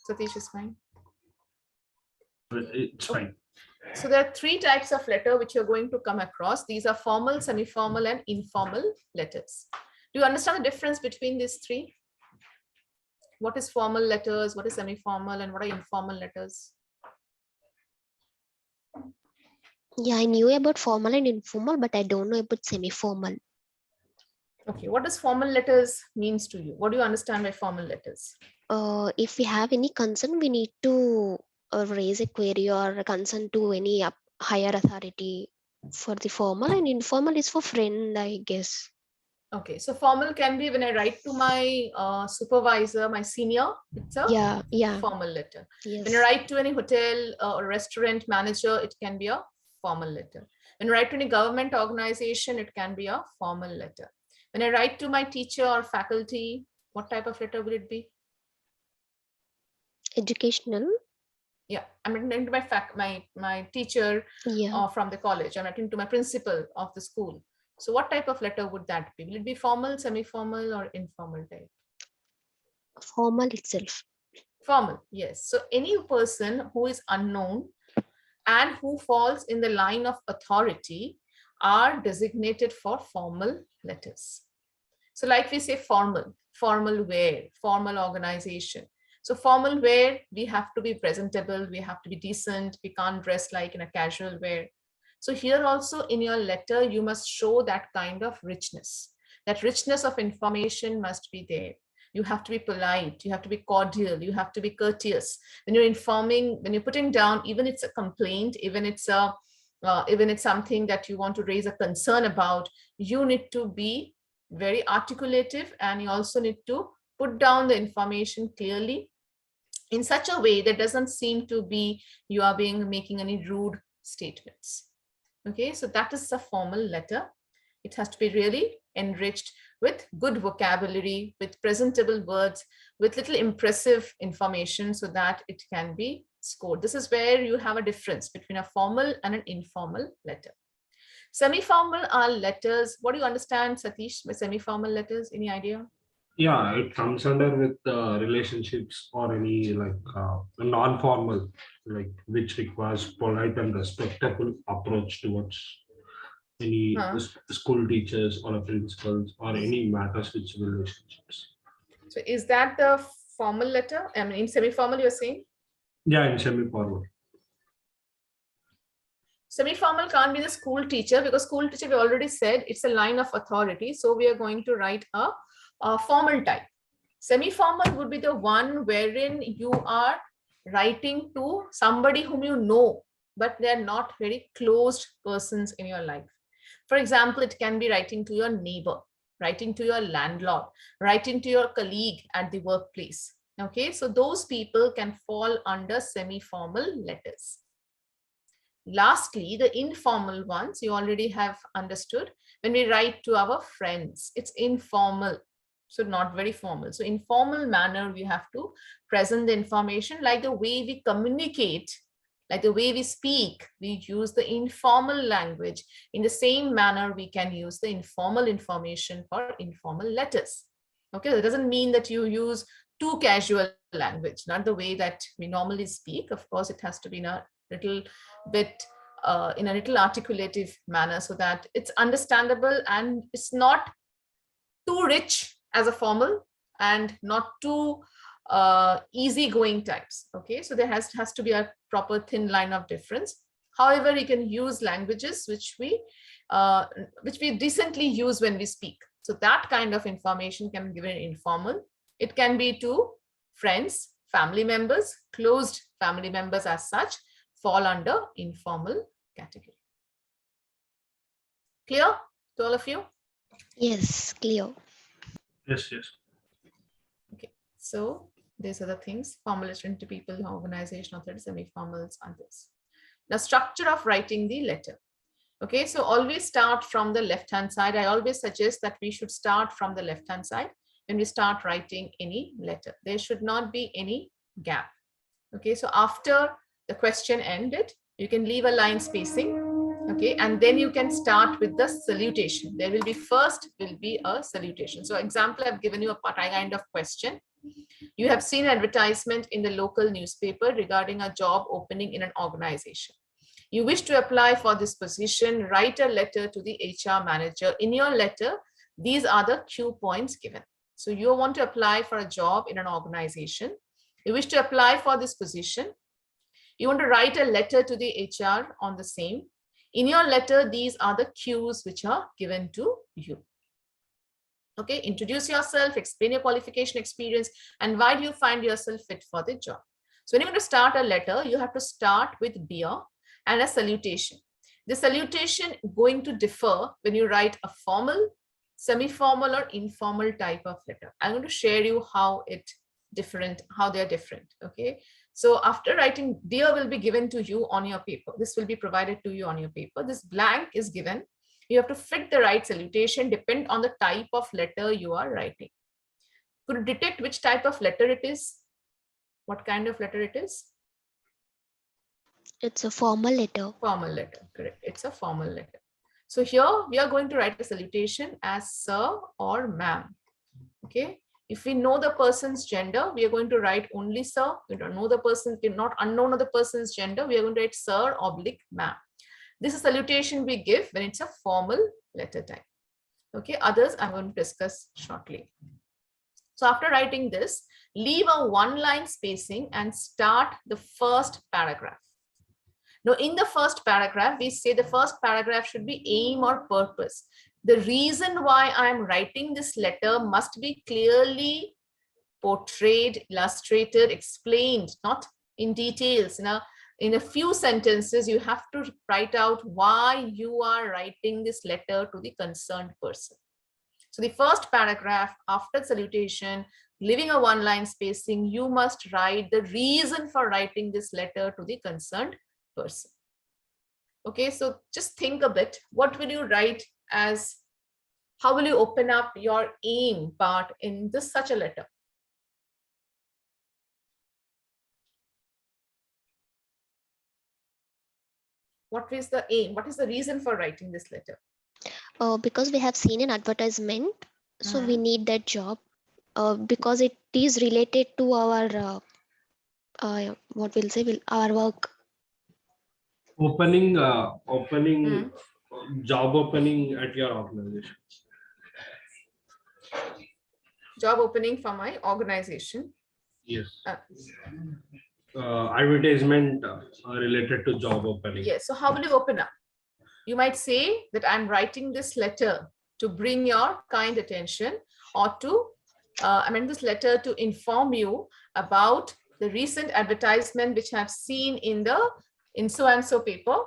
Satish is fine. It's fine. So there are three types of letter which you're going to come across. These are formal, semi-formal, and informal letters. Do you understand the difference between these three? What is formal letters, what is semi-formal, and what are informal letters? Yeah, I knew about formal and informal, but I don't know about semi-formal. Okay, what does formal letters means to you? What do you understand by formal letters? If we have any concern, we need to raise a query or a concern to any higher authority for the formal, and informal is for friend, I guess. Okay, so formal can be when I write to my supervisor, my senior, it's a formal letter. Yes. When I write to any hotel or restaurant manager, it can be a formal letter. When I write to any government organization, it can be a formal letter. When I write to my teacher or faculty, what type of letter will it be? Educational. Yeah, I'm writing to my teacher from the college. I'm writing to my principal of the school. So what type of letter would that be? Will it be formal, semi-formal, or informal type? Formal itself. Formal, yes. So any person who is unknown and who falls in the line of authority are designated for formal letters. So like we say formal, formal wear, formal organization. So formal wear, we have to be presentable, we have to be decent, we can't dress like in a casual wear. So here also in your letter, you must show that kind of richness. That richness of information must be there. You have to be polite, you have to be cordial, you have to be courteous. When you're informing, when you're putting down, even it's a complaint, even it's something that you want to raise a concern about, you need to be very articulative, and you also need to put down the information clearly in such a way that doesn't seem to be you are making any rude statements. Okay, so that is a formal letter. It has to be really enriched with good vocabulary, with presentable words, with little impressive information so that it can be scored. This is where you have a difference between a formal and an informal letter. Semi-formal are letters. What do you understand, Satish, by semi-formal letters? Any idea? Yeah, it comes under with relationships or any non-formal, like which requires polite and respectful approach towards any school teachers or principals or any matters with relationships. So is that the formal letter? I mean, in semi-formal, you're saying? Yeah, in semi-formal. Semi-formal can't be the school teacher, because school teacher, we already said it's a line of authority. So we are going to write a formal type. Semi-formal would be the one wherein you are writing to somebody whom you know, but they're not very closed persons in your life. For example, it can be writing to your neighbor, writing to your landlord, writing to your colleague at the workplace. Okay, so those people can fall under semi-formal letters. Lastly, the informal ones you already have understood. When we write to our friends, it's informal, so not very formal. So informal manner, we have to present the information like the way we communicate, like the way we speak, we use the informal language. In the same manner, we can use the informal information for informal letters. Okay, that doesn't mean that you use too casual language, not the way that we normally speak. Of course, it has to be in a little bit in a little articulative manner so that it's understandable and it's not too rich as a formal and not too easygoing types. Okay, so there has to be a proper thin line of difference. However, you can use languages which we decently use when we speak. So that kind of information can be given informal. It can be to friends, family members, closed family members as such, fall under informal category. Clear to all of you? Yes, clear. Yes, yes. Okay, so these are the things: formal is written to people, organization, authority, semi-formals, others. Now, structure of writing the letter. Okay, so always start from the left-hand side. I always suggest that we should start from the left-hand side when we start writing any letter. There should not be any gap. Okay, so after the question ended, you can leave a line spacing. Okay, and then you can start with the salutation. There will be first will be a salutation. So example, I've given you a kind of question. You have seen advertisement in the local newspaper regarding a job opening in an organization. You wish to apply for this position, write a letter to the HR manager. In your letter, these are the cue points given. So you want to apply for a job in an organization. You wish to apply for this position. You want to write a letter to the HR on the same. In your letter, these are the cues which are given to you. Okay, introduce yourself, explain your qualification, experience, and why do you find yourself fit for the job. So when you're going to start a letter, you have to start with dear and a salutation. The salutation going to differ when you write a formal, semi-formal, or informal type of letter. I'm going to share you how they're different. Okay. So after writing, dear will be given to you on your paper. This will be provided to you on your paper. This blank is given. You have to fit the right salutation, depend on the type of letter you are writing. Could you detect which type of letter it is? What kind of letter it is? It's a formal letter. Formal letter, correct. It's a formal letter. So here we are going to write a salutation as sir or ma'am. Okay. If we know the person's gender, we are going to write only sir. We don't know the person, we're not unknown of the person's gender. We are going to write sir / ma'am. This is salutation we give when it's a formal letter type. Okay, others I'm going to discuss shortly. So after writing this, leave a one-line spacing and start the first paragraph. Now, in the first paragraph, we say the first paragraph should be aim or purpose. The reason why I'm writing this letter must be clearly portrayed, illustrated, explained, not in details. In a few sentences, you have to write out why you are writing this letter to the concerned person. So the first paragraph after salutation, leaving a one-line spacing, you must write the reason for writing this letter to the concerned person. Okay, so just think a bit. What will you write as, how will you open up your aim part in this such a letter? What is the aim? What is the reason for writing this letter? Because we have seen an advertisement, so we need that job. Because it is related to our what we'll say, our work. Opening job opening at your organization. Job opening for my organization. Yes. Advertisement related to job opening. Yes. So how will you open up? You might say that I'm writing this letter to bring your kind attention, or to this letter to inform you about the recent advertisement which I've seen in so and so paper.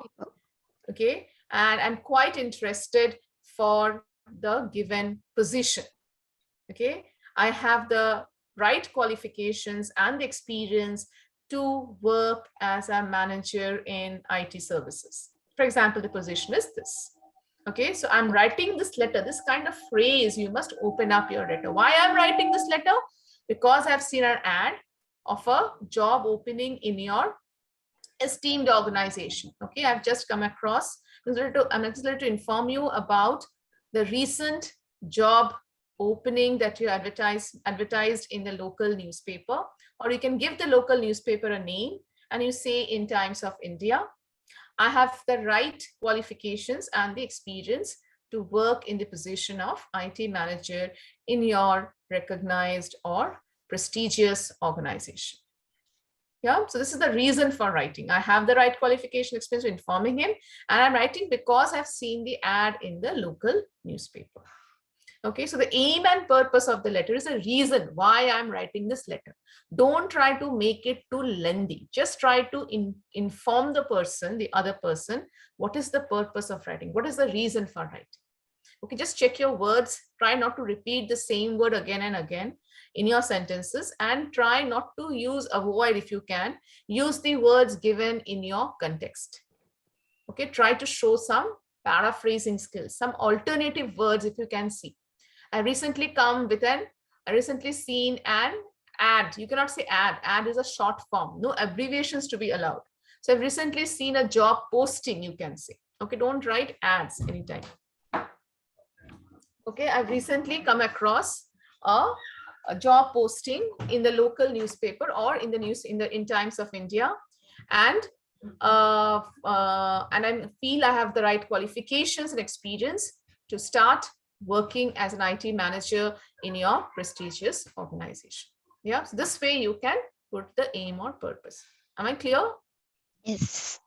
Okay, and I'm quite interested for the given position. Okay, I have the right qualifications and the experience to work as a manager in IT services. For example, the position is this. Okay, so I'm writing this letter, this kind of phrase, you must open up your letter. Why I'm writing this letter? Because I've seen an ad of a job opening in your esteemed organization. Okay, I've just come across, I'm here to inform you about the recent job opening that you advertised in the local newspaper, or you can give the local newspaper a name and you say, in Times of India, I have the right qualifications and the experience to work in the position of IT manager in your recognized or prestigious organization. Yeah, so this is the reason for writing. I have the right qualification, experience, informing him, and I'm writing because I've seen the ad in the local newspaper. Okay, so the aim and purpose of the letter is a reason why I'm writing this letter. Don't try to make it too lengthy. Just try to inform the person, the other person, what is the purpose of writing? What is the reason for writing? Okay, just check your words. Try not to repeat the same word again and again in your sentences, and try not to avoid, if you can, use the words given in your context. Okay, try to show some paraphrasing skills, some alternative words if you can see. I recently seen an ad. You cannot say ad. Ad is a short form. No abbreviations to be allowed. So I've recently seen a job posting, you can say. Okay, don't write ads anytime. Okay, I've recently come across a a job posting in the local newspaper or in the news in Times of India, and I feel I have the right qualifications and experience to start working as an IT manager in your prestigious organization. Yeah, so this way you can put the aim or purpose. Am I clear? Yes.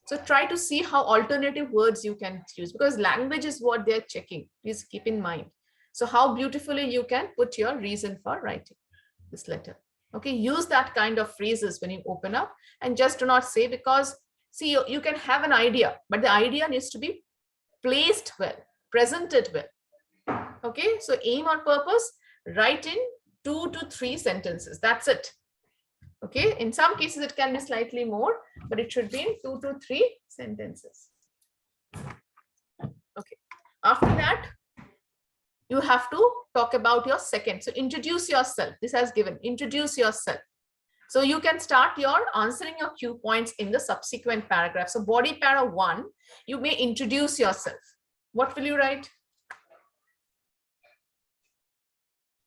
So try to see how alternative words you can use, because language is what they're checking. Please keep in mind. So how beautifully you can put your reason for writing this letter. Okay, use that kind of phrases when you open up, and just do not say, because see, you can have an idea, but the idea needs to be placed well, presented well. Okay, so aim or purpose, write in 2 to 3 sentences. That's it. Okay, in some cases it can be slightly more, but it should be in 2 to 3 sentences. Okay, after that, you have to talk about your second. So introduce yourself. This has given, introduce yourself. So you can start your answering your cue points in the subsequent paragraph. So body para 1, you may introduce yourself. What will you write?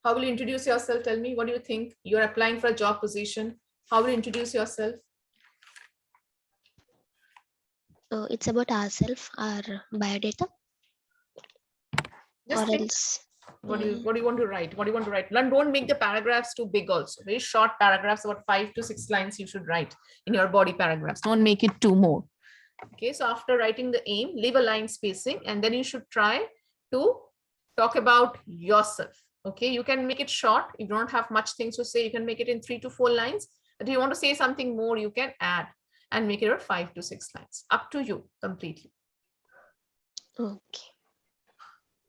How will you introduce yourself? Tell me, what do you think? You're applying for a job position. How will you introduce yourself? It's about ourselves, our biodata. Just Or think, else. what do you want to write? What do you want to write? Don't make the paragraphs too big also. Very short paragraphs, about 5 to 6 lines you should write in your body paragraphs. Don't make it too more. Okay, so after writing the aim, leave a line spacing, and then you should try to talk about yourself. Okay, you can make it short. If you don't have much things to say, you can make it in 3 to 4 lines. But if you want to say something more, you can add and make it 5 to 6 lines. Up to you completely. Okay.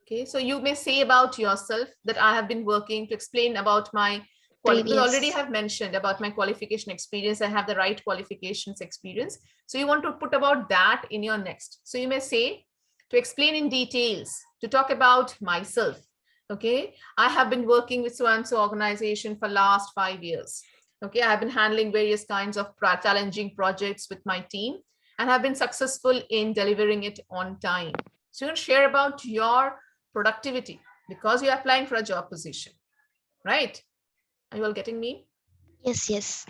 Okay, so you may say about yourself that I have been working to explain about my already have mentioned about my qualification experience. I have the right qualifications experience. So you want to put about that in your next. So you may say to explain in details, to talk about myself. Okay, I have been working with so-and-so organization for last 5 years. Okay, I have been handling various kinds of challenging projects with my team and have been successful in delivering it on time. So you share about your productivity because you're applying for a job position, right? Are you all getting me? Yes, yes.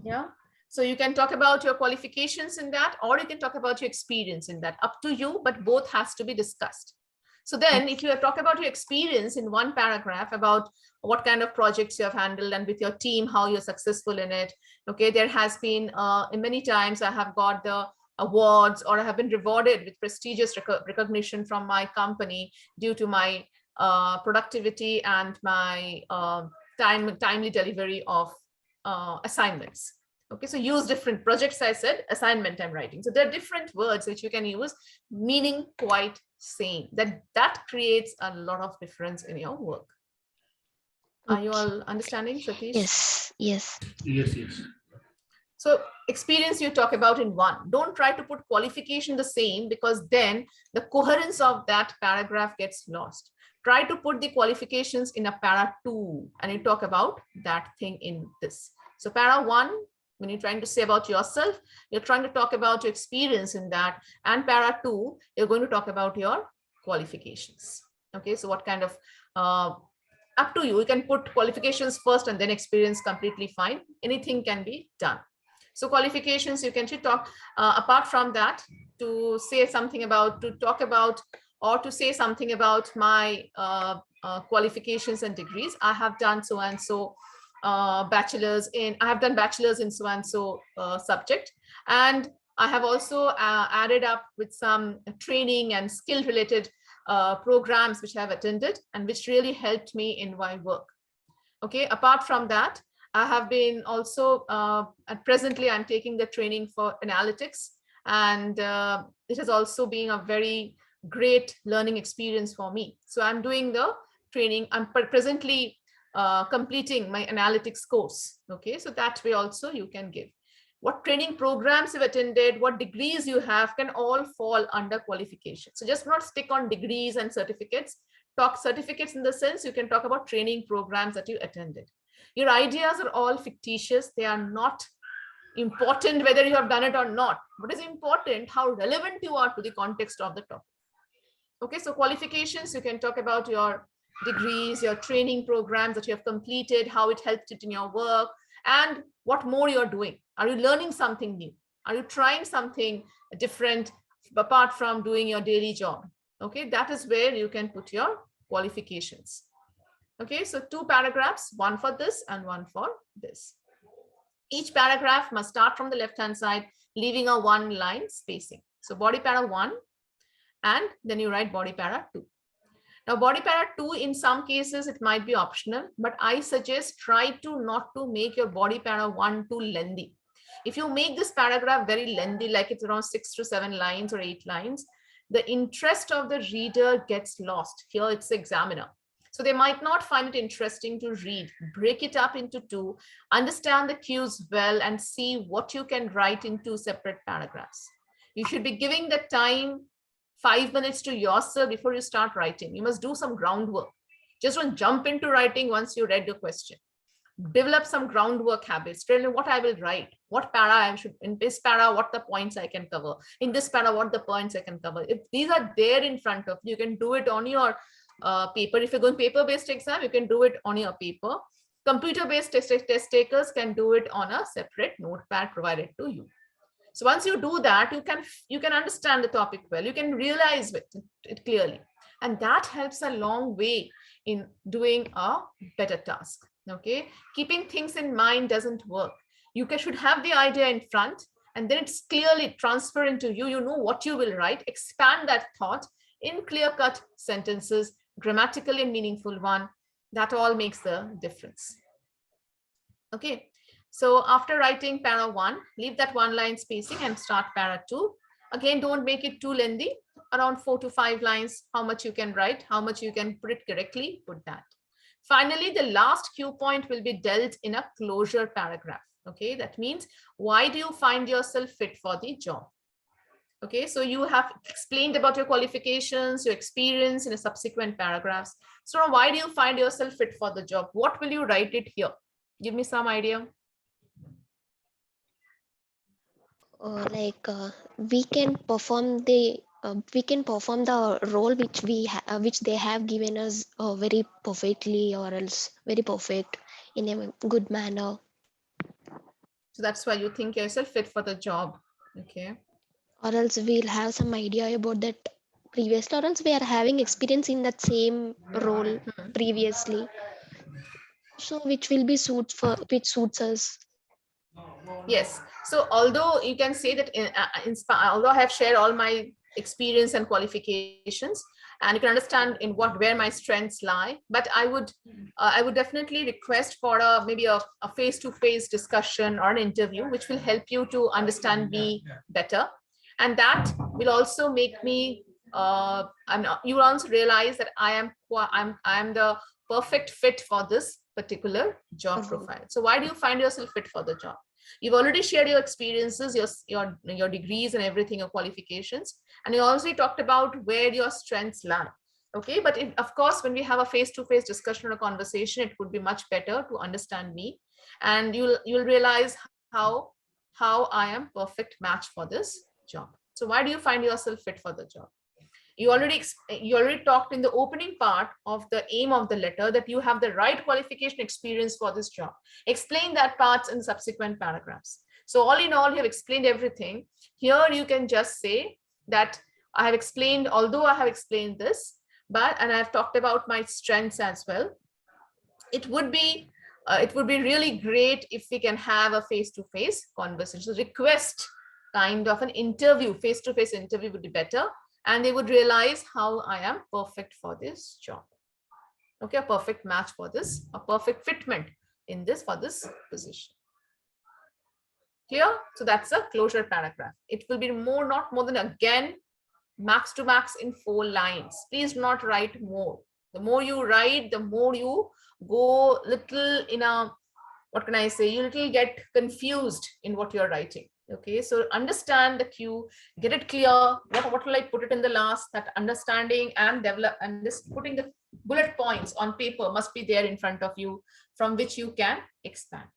Yeah. So you can talk about your qualifications in that, or you can talk about your experience in that. Up to you, but both has to be discussed. So then if you talk about your experience in one paragraph about what kind of projects you have handled and with your team, how you're successful in it. Okay, there has been many times I have got the awards or I have been rewarded with prestigious recognition from my company due to my productivity and my timely delivery of assignments. Okay, so use different projects. I said assignment I'm writing. So there are different words which you can use, meaning quite same. That creates a lot of difference in your work. Are you all understanding, Satish? Yes, yes. Yes, yes. So experience you talk about in one. Don't try to put qualification the same, because then the coherence of that paragraph gets lost. Try to put the qualifications in a para 2 and you talk about that thing in this. So para 1, when you're trying to say about yourself, you're trying to talk about your experience in that. And para 2, you're going to talk about your qualifications. Okay, so what kind of, up to you. You can put qualifications first and then experience, completely fine. Anything can be done. So qualifications, you can talk apart from that to say something about, to talk about or to say something about my qualifications and degrees. I have done so and so bachelor's in, I have done bachelor's in so and so subject. And I have also added up with some training and skill related programs which I have attended and which really helped me in my work. Okay, apart from that, I have been also, presently I'm taking the training for analytics, and it has also been a very great learning experience for me. So I'm doing the training, I'm presently completing my analytics course. Okay, so that way also you can give. What training programs you've attended, what degrees you have can all fall under qualification. So just not stick on degrees and certificates. Talk certificates in the sense you can talk about training programs that you attended. Your ideas are all fictitious. They are not important whether you have done it or not. What is important, how relevant you are to the context of the topic. Okay, so qualifications, you can talk about your degrees, your training programs that you have completed, how it helped it in your work, and what more you're doing. Are you learning something new? Are you trying something different apart from doing your daily job? Okay, that is where you can put your qualifications. Okay, so 2 paragraphs, one for this and one for this. Each paragraph must start from the left-hand side, leaving a 1-line spacing. So body para 1, and then you write body para 2. Now body para 2, in some cases it might be optional, but I suggest try to not to make your body para 1 too lengthy. If you make this paragraph very lengthy, like it's around 6 to 7 lines or 8 lines, the interest of the reader gets lost. Here it's the examiner. So they might not find it interesting to read. Break it up into 2, understand the cues well, and see what you can write in 2 separate paragraphs. You should be giving the time 5 minutes to yourself before you start writing. You must do some groundwork. Just don't jump into writing once you read the question. Develop some groundwork habits. Tell me what I will write, what para I should, in this para, what the points I can cover, in this para, what the points I can cover. If these are there in front of you, you can do it on your paper. If you're going paper-based exam, you can do it on your paper. Computer-based test takers can do it on a separate notepad provided to you. So once you do that, you can understand the topic well. You can realize it clearly, and that helps a long way in doing a better task. Okay, keeping things in mind doesn't work. You should have the idea in front, and then it's clearly transfer into you. You know what you will write. Expand that thought in clear-cut sentences, grammatically and meaningful one. That all makes the difference. Okay. So after writing para 1, leave that 1-line spacing and start para 2. Again, don't make it too lengthy, around 4 to 5 lines, how much you can write, how much you can put it correctly, put that. Finally, the last cue point will be dealt in a closure paragraph. Okay, that means why do you find yourself fit for the job? Okay, so you have explained about your qualifications, your experience in a subsequent paragraphs. So why do you find yourself fit for the job? What will you write it here? Give me some idea. We can perform the role which they have given us very perfectly, or else very perfect in a good manner. So that's why you think yourself fit for the job. Okay. Or else we'll have some idea about that previously, or else we are having experience in that same role previously. So which will be which suits us. Yes. So although you can say that although I have shared all my experience and qualifications, and you can understand in where my strengths lie, but I would definitely request for maybe a face-to-face discussion or an interview, which will help you to understand me better, and that will also make me you will also realize that I am the perfect fit for this particular job profile. So why do you find yourself fit for the job? You've already shared your experiences, your degrees and everything, your qualifications, and you also talked about where your strengths lie. Okay, but of course, when we have a face-to-face discussion or a conversation, it would be much better to understand me, and you'll realize how I am perfect match for this job. So why do you find yourself fit for the job? You already talked in the opening part of the aim of the letter that you have the right qualification experience for this job. Explain that part in subsequent paragraphs. So all in all, you have explained everything. Here you can just say that I have explained, although I have explained this, and I've talked about my strengths as well. It would be really great if we can have a face-to-face conversation. So request kind of an interview, face-to-face interview would be better. And they would realize how I am perfect for this job. Okay, a perfect match for this, a perfect fitment in this for this position. Clear? So that's a closure paragraph. It will be not more than, again, max to max in 4 lines. Please do not write more. The more you write, the more you go little in a, what can I say, you little get confused in what you're writing. Okay, so understand the cue, get it clear. What will I put it in the last? That understanding and develop, and this putting the bullet points on paper must be there in front of you, from which you can expand.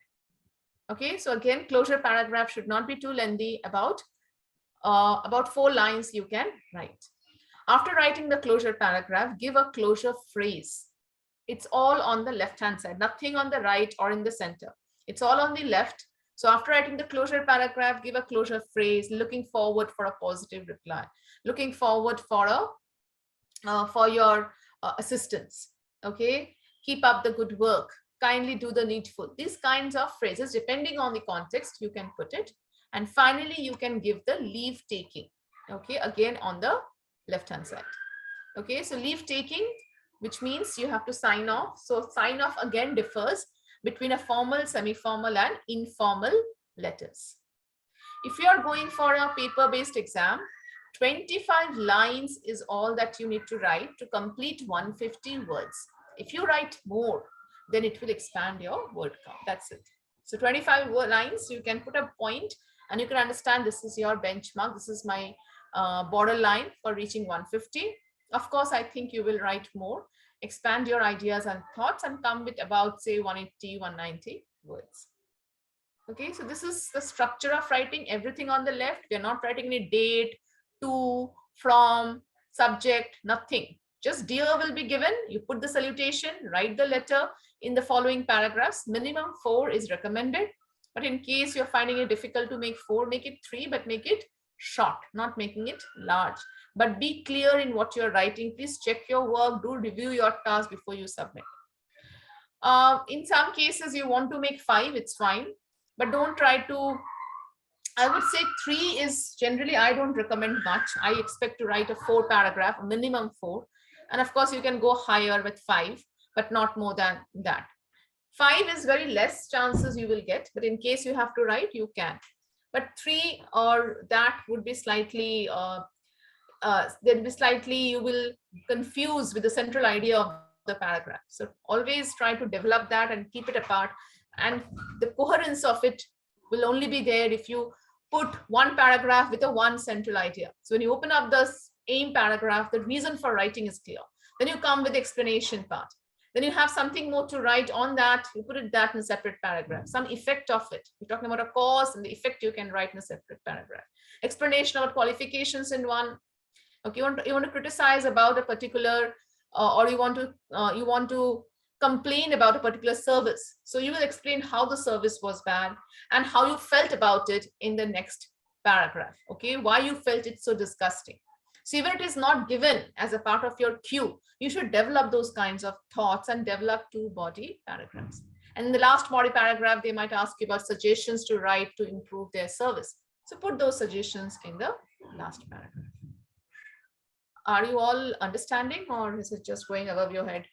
Okay, so again, closure paragraph should not be too lengthy. About 4 lines you can write. After writing the closure paragraph, give a closure phrase. It's all on the left-hand side, nothing on the right or in the center. It's all on the left. So after writing the closure paragraph, give a closure phrase, looking forward for a positive reply, looking forward for your assistance. Okay, keep up the good work, kindly do the needful. These kinds of phrases, depending on the context, you can put it. And finally, you can give the leave taking. Okay, again on the left-hand side. Okay, so leave taking, which means you have to sign off. So sign off again differs between a formal, semi-formal, and informal letters. If you are going for a paper-based exam, 25 lines is all that you need to write to complete 150 words. If you write more, then it will expand your word count. That's it. So 25 lines, you can put a point and you can understand this is your benchmark. This is my borderline for reaching 150. Of course, I think you will write more, expand your ideas and thoughts, and come with about, say, 180, 190 words. Okay, so this is the structure of writing. Everything on the left. We are not writing any date, to, from, subject, nothing. Just dear will be given. You put the salutation, write the letter in the following paragraphs. Minimum 4 is recommended. But in case you're finding it difficult to make 4, make it 3, but make it short, not making it large. But be clear in what you're writing. Please check your work, do review your task before you submit. In some cases, you want to make 5, it's fine. But don't try to, I would say 3 is generally, I don't recommend much. I expect to write a 4 paragraph, minimum 4. And of course, you can go higher with 5, but not more than that. 5 is very less chances you will get, but in case you have to write, you can. But 3 or that would be slightly, you will confuse with the central idea of the paragraph. So always try to develop that and keep it apart. And the coherence of it will only be there if you put one paragraph with a one central idea. So when you open up the aim paragraph, the reason for writing is clear. Then you come with the explanation part. Then you have something more to write on that. You put that in a separate paragraph. Some effect of it. You're talking about a cause and the effect you can write in a separate paragraph. Explanation about qualifications in one. Okay, you want to criticize about a particular, or you want to complain about a particular service. So you will explain how the service was bad and how you felt about it in the next paragraph. Okay, why you felt it so disgusting. So even if it is not given as a part of your cue, you should develop those kinds of thoughts and develop 2 body paragraphs. And in the last body paragraph, they might ask you about suggestions to write to improve their service. So put those suggestions in the last paragraph. Are you all understanding, or is it just going above your head?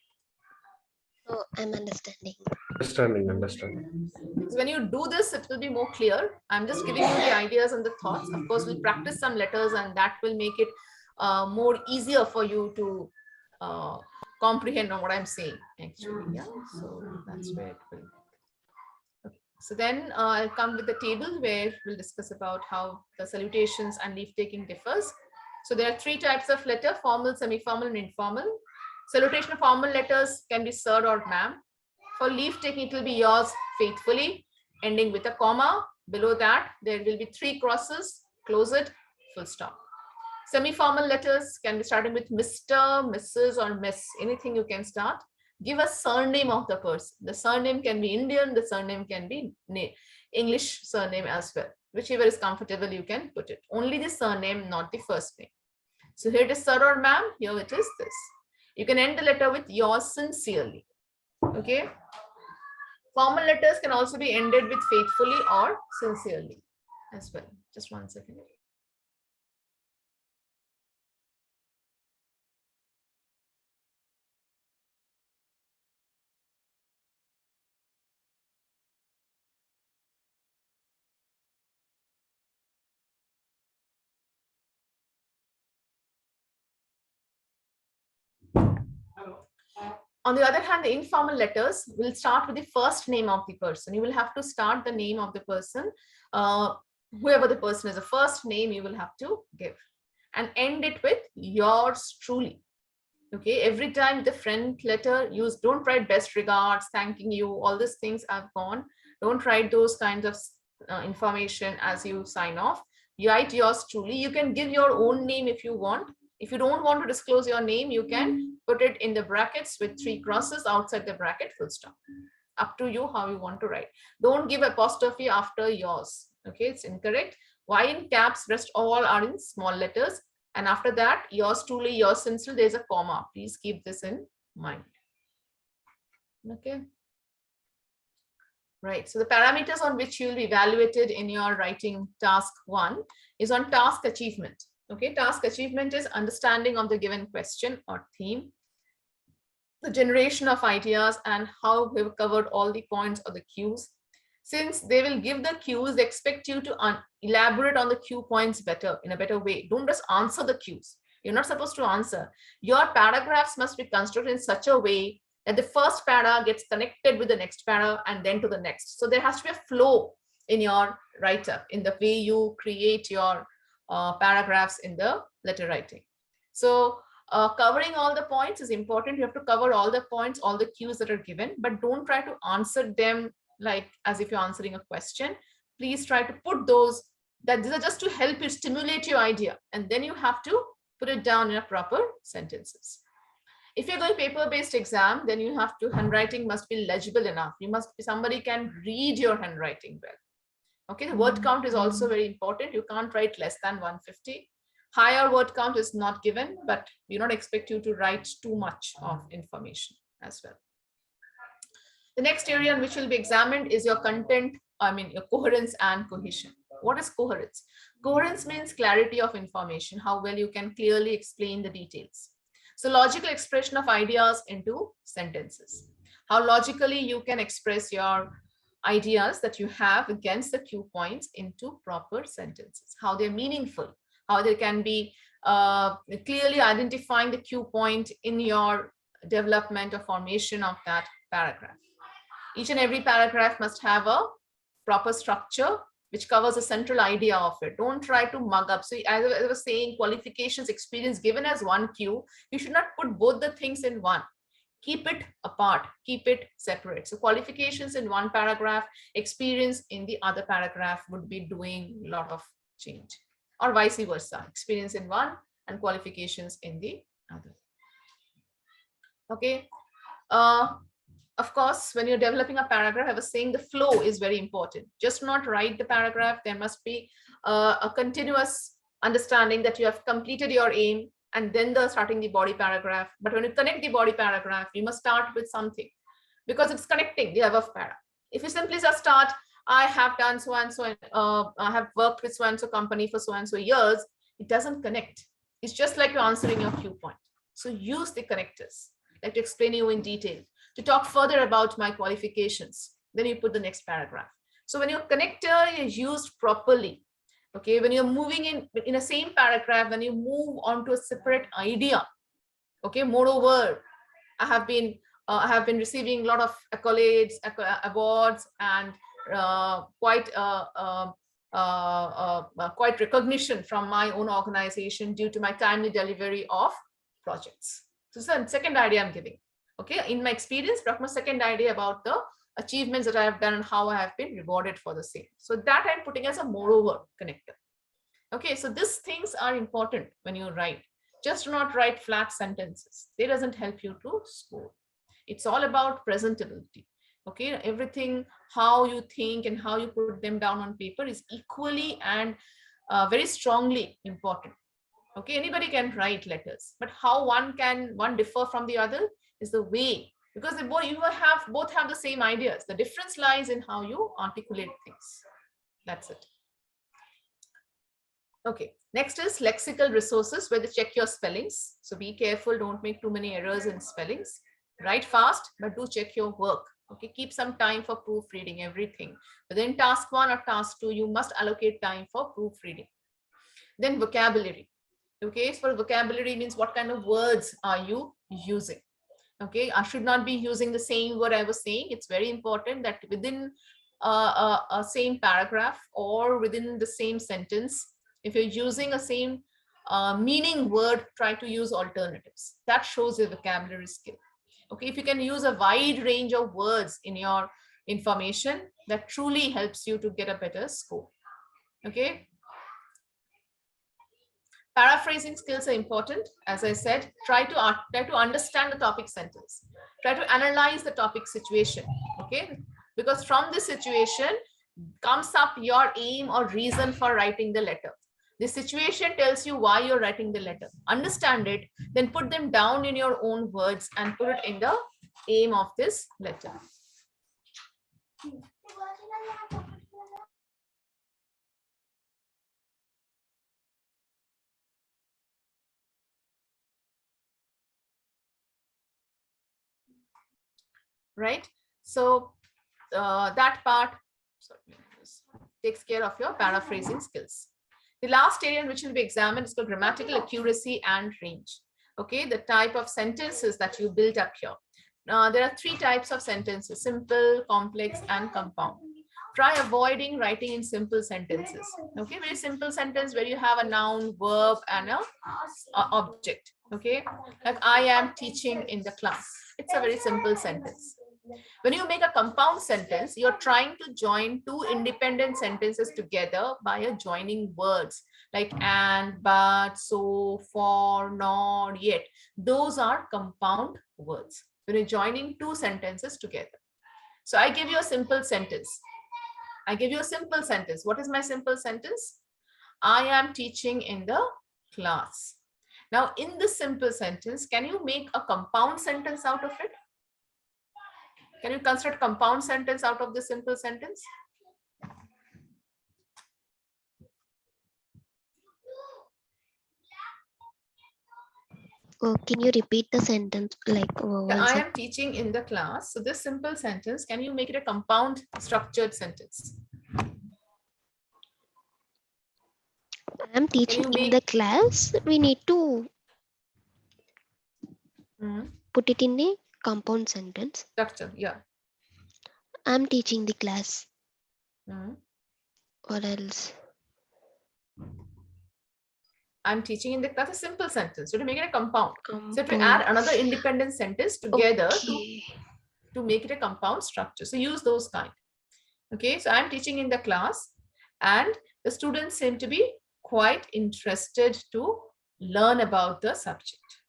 Oh, I'm understanding. Understanding. So when you do this, it will be more clear. I'm just giving you the ideas and the thoughts. Of course, we'll practice some letters and that will make it more easier for you to comprehend on what I'm saying, actually. Yeah, so that's where it will. Okay. So then I'll come with the table where we'll discuss about how the salutations and leave taking differs. So there are 3 types of letter: formal, semi-formal, and informal. Salutation of formal letters can be sir or ma'am. For leave taking, it will be yours faithfully, ending with a comma. Below that, there will be 3 crosses, close it, full stop. Semi-formal letters can be starting with Mr., Mrs., or Miss. Anything you can start. Give a surname of the person. The surname can be Indian, the surname can be English surname as well. Whichever is comfortable, you can put it. Only the surname, not the first name. So here it is sir or ma'am, here it is this. You can end the letter with yours sincerely. Okay. Formal letters can also be ended with faithfully or sincerely as well. Just one second. On the other hand, the informal letters will start with the first name of the person. You will have to start the name of the person. Whoever the person is, the first name you will have to give. And end it with yours truly. Okay, every time the friend letter, don't write best regards, thanking you, all these things have gone. Don't write those kinds of information as you sign off. You write yours truly. You can give your own name if you want. If you don't want to disclose your name, you can put it in the brackets with 3 crosses, outside the bracket, full stop. Up to you how you want to write. Don't give apostrophe after yours. Okay, it's incorrect. Y in caps, rest all are in small letters. And after that, yours truly, yours sincerely, there's a comma. Please keep this in mind. Okay. Right. So the parameters on which you'll be evaluated in your writing task 1 is on task achievement. Okay. Task achievement is understanding of the given question or theme, the generation of ideas, and how we've covered all the points or the cues. Since they will give the cues, they expect you to elaborate on the cue points better, in a better way. Don't just answer the cues. You're not supposed to answer. Your paragraphs must be constructed in such a way that the first para gets connected with the next para and then to the next. So there has to be a flow in your write-up, in the way you create your paragraphs in the letter writing. So covering all the points is important. You have to cover all the points, all the cues that are given, but don't try to answer them like as if you're answering a question. Please try to put those, that these are just to help you stimulate your idea, and then you have to put it down in a proper sentences. If you're going paper-based exam, then you have to, handwriting must be legible enough. You must be, somebody can read your handwriting well. Okay, the word count is also very important. You can't write less than 150. Higher word count is not given, but we do not expect you to write too much of information as well. The next area in which will be examined is your content, your coherence and cohesion. What is coherence? Coherence means clarity of information, how well you can clearly explain the details. So logical expression of ideas into sentences. How logically you can express your ideas that you have against the cue points into proper sentences. How they're meaningful, how they can be clearly identifying the cue point in your development or formation of that paragraph. Each and every paragraph must have a proper structure which covers a central idea of it. Don't try to mug up. So as I was saying, qualifications, experience given as one cue, you should not put both the things in one. Keep it apart, keep it separate. So qualifications in one paragraph, experience in the other paragraph would be doing a lot of change, or vice versa, experience in one and qualifications in the other. Okay. Of course, when you're developing a paragraph, I was saying the flow is very important. Just not write the paragraph. There must be a continuous understanding that you have completed your aim and then starting the body paragraph. But when you connect the body paragraph, you must start with something because it's connecting the above para. If you simply just start, I have done so and so, I have worked with so and so company for so and so years, it doesn't connect. It's just like you're answering your cue point. So use the connectors, like to explain you in detail. To talk further about my qualifications, then you put the next paragraph. So when your connector is used properly, okay, when you're moving in a same paragraph, when you move on to a separate idea, okay, moreover, I have been receiving a lot of accolades, awards, and quite recognition from my own organization due to my timely delivery of projects. So this is the second idea I'm giving. Okay, in my experience, talk my second idea about the achievements that I have done and how I have been rewarded for the same. So that I'm putting as a moreover connector. Okay, so these things are important when you write. Just do not write flat sentences. They doesn't help you to score. It's all about presentability. Okay, everything, how you think and how you put them down on paper is equally and very strongly important. Okay, anybody can write letters, but how one differ from the other is the way, because they both have the same ideas. The difference lies in how you articulate things. That's it. Okay, next is lexical resources, where they check your spellings. So be careful, don't make too many errors in spellings. Write fast, but do check your work. Okay, keep some time for proofreading everything. Within task 1 or task 2, you must allocate time for proofreading. Then vocabulary. Okay, so vocabulary means what kind of words are you using? Okay, I should not be using the same word I was saying. It's very important that within a same paragraph or within the same sentence, if you're using a same meaning word, try to use alternatives. That shows your vocabulary skill. Okay, if you can use a wide range of words in your information, that truly helps you to get a better score. Okay. Paraphrasing skills are important. As I said, try to understand the topic sentence. Try to analyze the topic situation. Okay, because from this situation comes up your aim or reason for writing the letter. The situation tells you why you're writing the letter. Understand it, then put them down in your own words and put it in the aim of this letter. Right? So that part takes care of your paraphrasing skills. The last area in which will be examined is called grammatical accuracy and range. Okay, the type of sentences that you build up here. There are 3 types of sentences: simple, complex, and compound. Try avoiding writing in simple sentences. Okay, very simple sentence where you have a noun, verb, and a object. Okay, like I am teaching in the class. It's a very simple sentence. When you make a compound sentence, you're trying to join 2 independent sentences together by a joining words like and, but, so, for, nor, yet. Those are compound words. When you're joining 2 sentences together. So I give you a simple sentence. What is my simple sentence? I am teaching in the class. Now, in this simple sentence, can you make a compound sentence out of it? Can you construct a compound sentence out of this simple sentence? Can you repeat the sentence? I am teaching in the class. So this simple sentence, can you make it a compound structured sentence? I am teaching in the class. We need to put it in a compound sentence. Structure, yeah. I'm teaching the class. Or else? I'm teaching in the class, a simple sentence. So to make it a compound. So to add another independent sentence together to make it a compound structure. So use those kind. Okay, so I'm teaching in the class and the students seem to be quite interested to learn about the subject.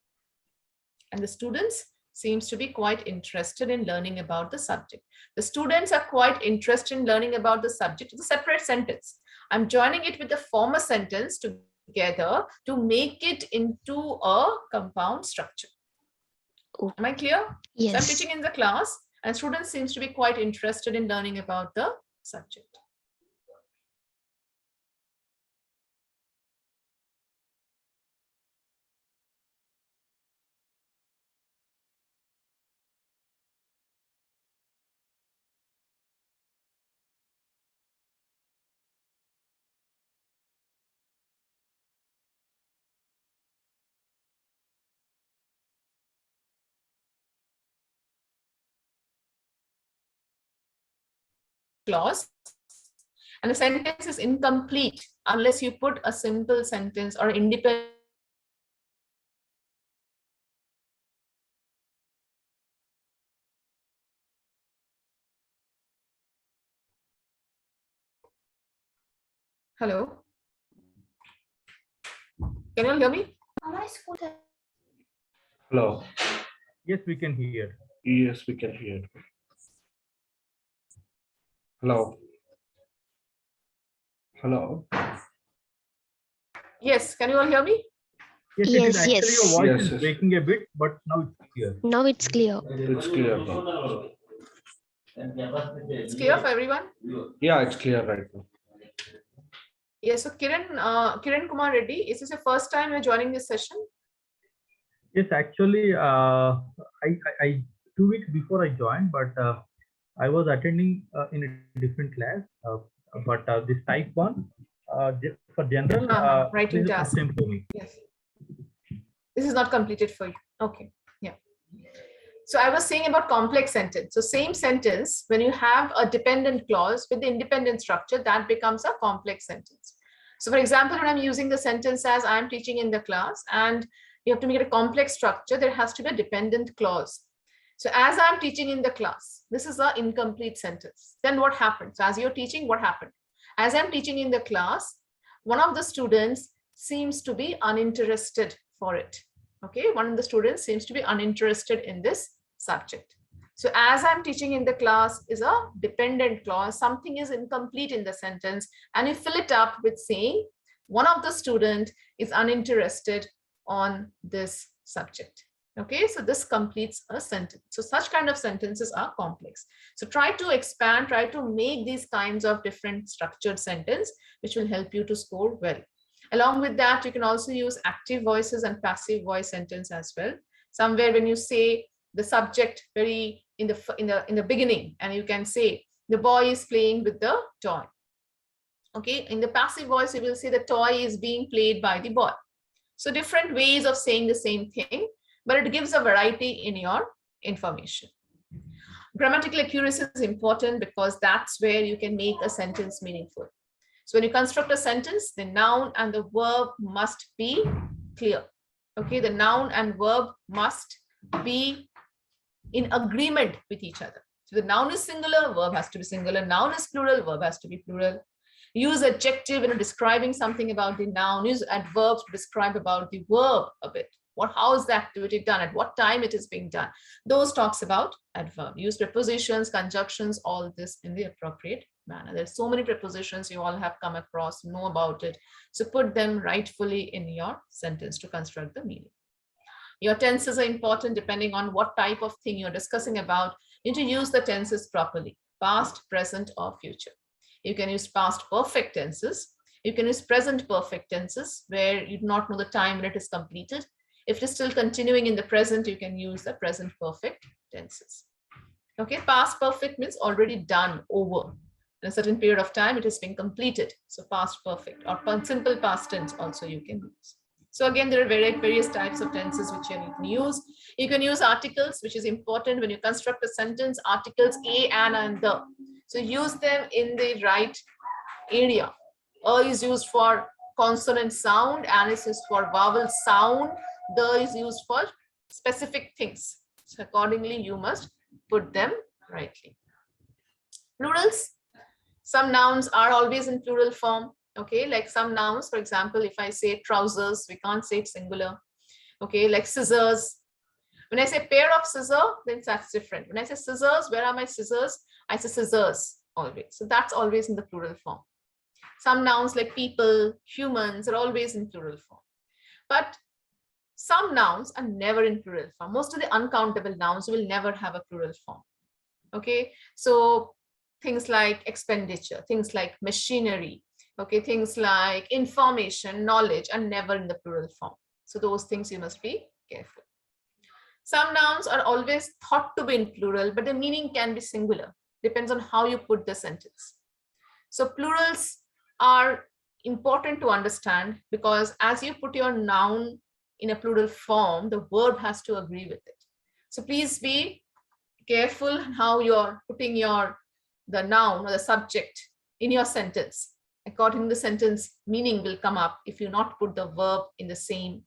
And the students seems to be quite interested in learning about the subject. The students are quite interested in learning about the subject. It's a separate sentence. I'm joining it with the former sentence together to make it into a compound structure. Am I clear? Yes. So I'm teaching in the class and students seems to be quite interested in learning about the subject. Clause and the sentence is incomplete unless you put a simple sentence or independent. Hello, can you all hear me? Hello. Yes, we can hear. Yes, we can hear. Hello. Hello. Yes, can you all hear me? Yes, Yes, it is actually yes. your voice Yes, is breaking a bit, but now it's clear. Now it's clear. It's clear now. It's clear for everyone? Yeah, it's clear right now. Yes, so Kiran Kumar Reddy, is this your first time you're joining this session? Yes, actually, I 2 weeks before I joined, but I was attending in a different class. But this type 1 for general, writing this is the task. first time for me. Yes. This is not completed for you. Okay. Yeah. So I was saying about complex sentence. So same sentence, when you have a dependent clause with the independent structure, that becomes a complex sentence. So for example, when I'm using the sentence as I'm teaching in the class and you have to make it a complex structure, there has to be a dependent clause. So as I'm teaching in the class, this is an incomplete sentence. Then what happens? So as you're teaching, what happened? As I'm teaching in the class, one of the students seems to be uninterested for it. Okay, one of the students seems to be uninterested in this subject. So as I'm teaching in the class is a dependent clause. Something is incomplete in the sentence, and you fill it up with saying one of the student is uninterested on this subject. Okay, so this completes a sentence. So such kind of sentences are complex. So try to expand, try to make these kinds of different structured sentence, which will help you to score well. Along with that, you can also use active voices and passive voice sentence as well. Somewhere when you say the subject very in the beginning, and you can say the boy is playing with the toy. Okay, in the passive voice, you will say the toy is being played by the boy. So different ways of saying the same thing, but it gives a variety in your information. Grammatical accuracy is important because that's where you can make a sentence meaningful. So when you construct a sentence, the noun and the verb must be clear. Okay, the noun and verb must be in agreement with each other. So the noun is singular, verb has to be singular. Noun is plural, verb has to be plural. Use adjective when describing something about the noun. Use adverbs to describe about the verb a bit. How is the activity done? At what time it is being done? Those talks about adverb. Use prepositions, conjunctions, all this in the appropriate manner. There's so many prepositions you all have come across, know about it. So put them rightfully in your sentence to construct the meaning. Your tenses are important depending on what type of thing you're discussing about. You need to use the tenses properly, past, present, or future. You can use past perfect tenses. You can use present perfect tenses where you do not know the time when it is completed. If it is still continuing in the present, you can use the present perfect tenses. Okay, past perfect means already done, over. In a certain period of time, it is being completed. So past perfect or simple past tense also you can use. So again, there are various types of tenses which you can use. You can use articles, which is important when you construct a sentence, articles a, an, and the. So use them in the right area. A is used for consonant sound, and is used for vowel sound. The is used for specific things. So accordingly, you must put them rightly. Plurals. Some nouns are always in plural form. Okay, like some nouns, for example, if I say trousers, we can't say it singular. Okay, like scissors. When I say pair of scissors, then that's different. When I say scissors, where are my scissors? I say scissors always. So that's always in the plural form. Some nouns like people, humans are always in plural form. But some nouns are never in plural form. Most of the uncountable nouns will never have a plural form. Okay, so things like expenditure, things like machinery, okay, things like information, knowledge are never in the plural form. So those things you must be careful. Some nouns are always thought to be in plural, but the meaning can be singular. Depends on how you put the sentence. So plurals are important to understand because as you put your noun in a plural form, the verb has to agree with it. So please be careful how you're putting the noun or the subject in your sentence. According to the sentence, meaning will come up if you not put the verb in the same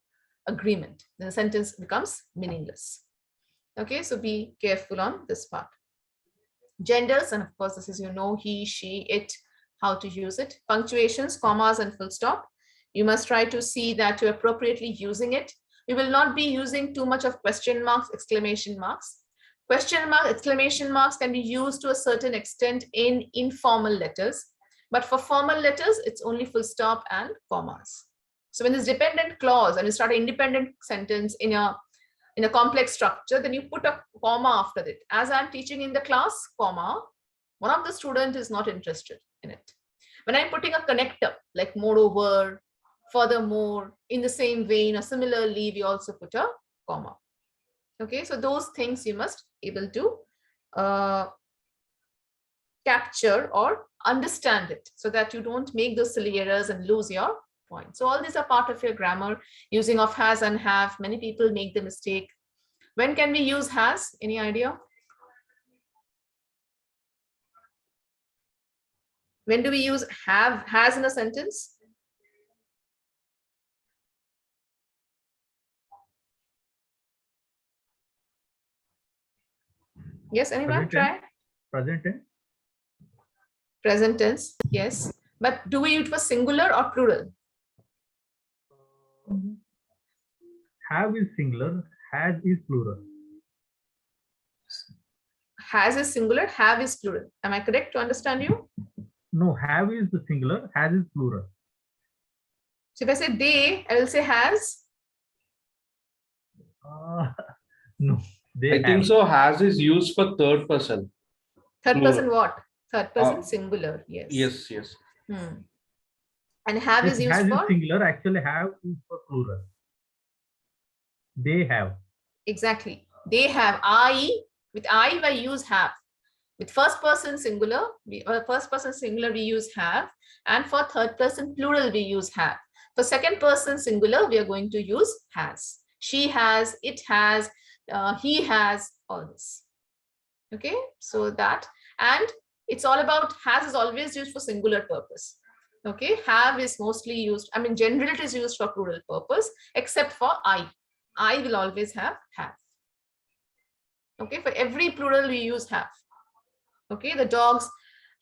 agreement. Then the sentence becomes meaningless. Okay, so be careful on this part. Genders, and of course, this is, you know, he, she, it, how to use it. Punctuations, commas, and full stop. You must try to see that you're appropriately using it. We will not be using too much of question marks, exclamation marks. Question mark, exclamation marks can be used to a certain extent in informal letters, but for formal letters, it's only full stop and commas. So when this dependent clause and you start an independent sentence in a complex structure, then you put a comma after it. As I'm teaching in the class, comma, one of the students is not interested in it. When I'm putting a connector, like moreover, furthermore, in the same vein, or similarly, we also put a comma. Okay, so those things you must be able to capture or understand it so that you don't make those silly errors and lose your point. So all these are part of your grammar. Using of has and have, many people make the mistake. When can we use has? Any idea? When do we use has in a sentence? Yes, anyone? Try. Present tense. Present tense, yes. But do we use it for singular or plural? Have is singular, has is plural. Has is singular, have is plural. Am I correct to understand you? No, have is the singular, has is plural. So if I say they, I will say has. No, they I have. think so. Has is used for third person. Third Plural. person what? Third person Uh, singular. Yes. Yes, yes. And have Yes, is used has for? is singular, actually have is for plural. They have. Exactly. They have. I, with I use have. With first person singular, we use have. And for third person plural, we use have. For second person singular, we are going to use has. She has, it has, he has, all this. Okay, so that, and it's all about, has is always used for singular purpose. Okay, have is mostly used, I mean, generally it is used for plural purpose, except for I. I will always have. Okay, for every plural we use have. Okay, the dogs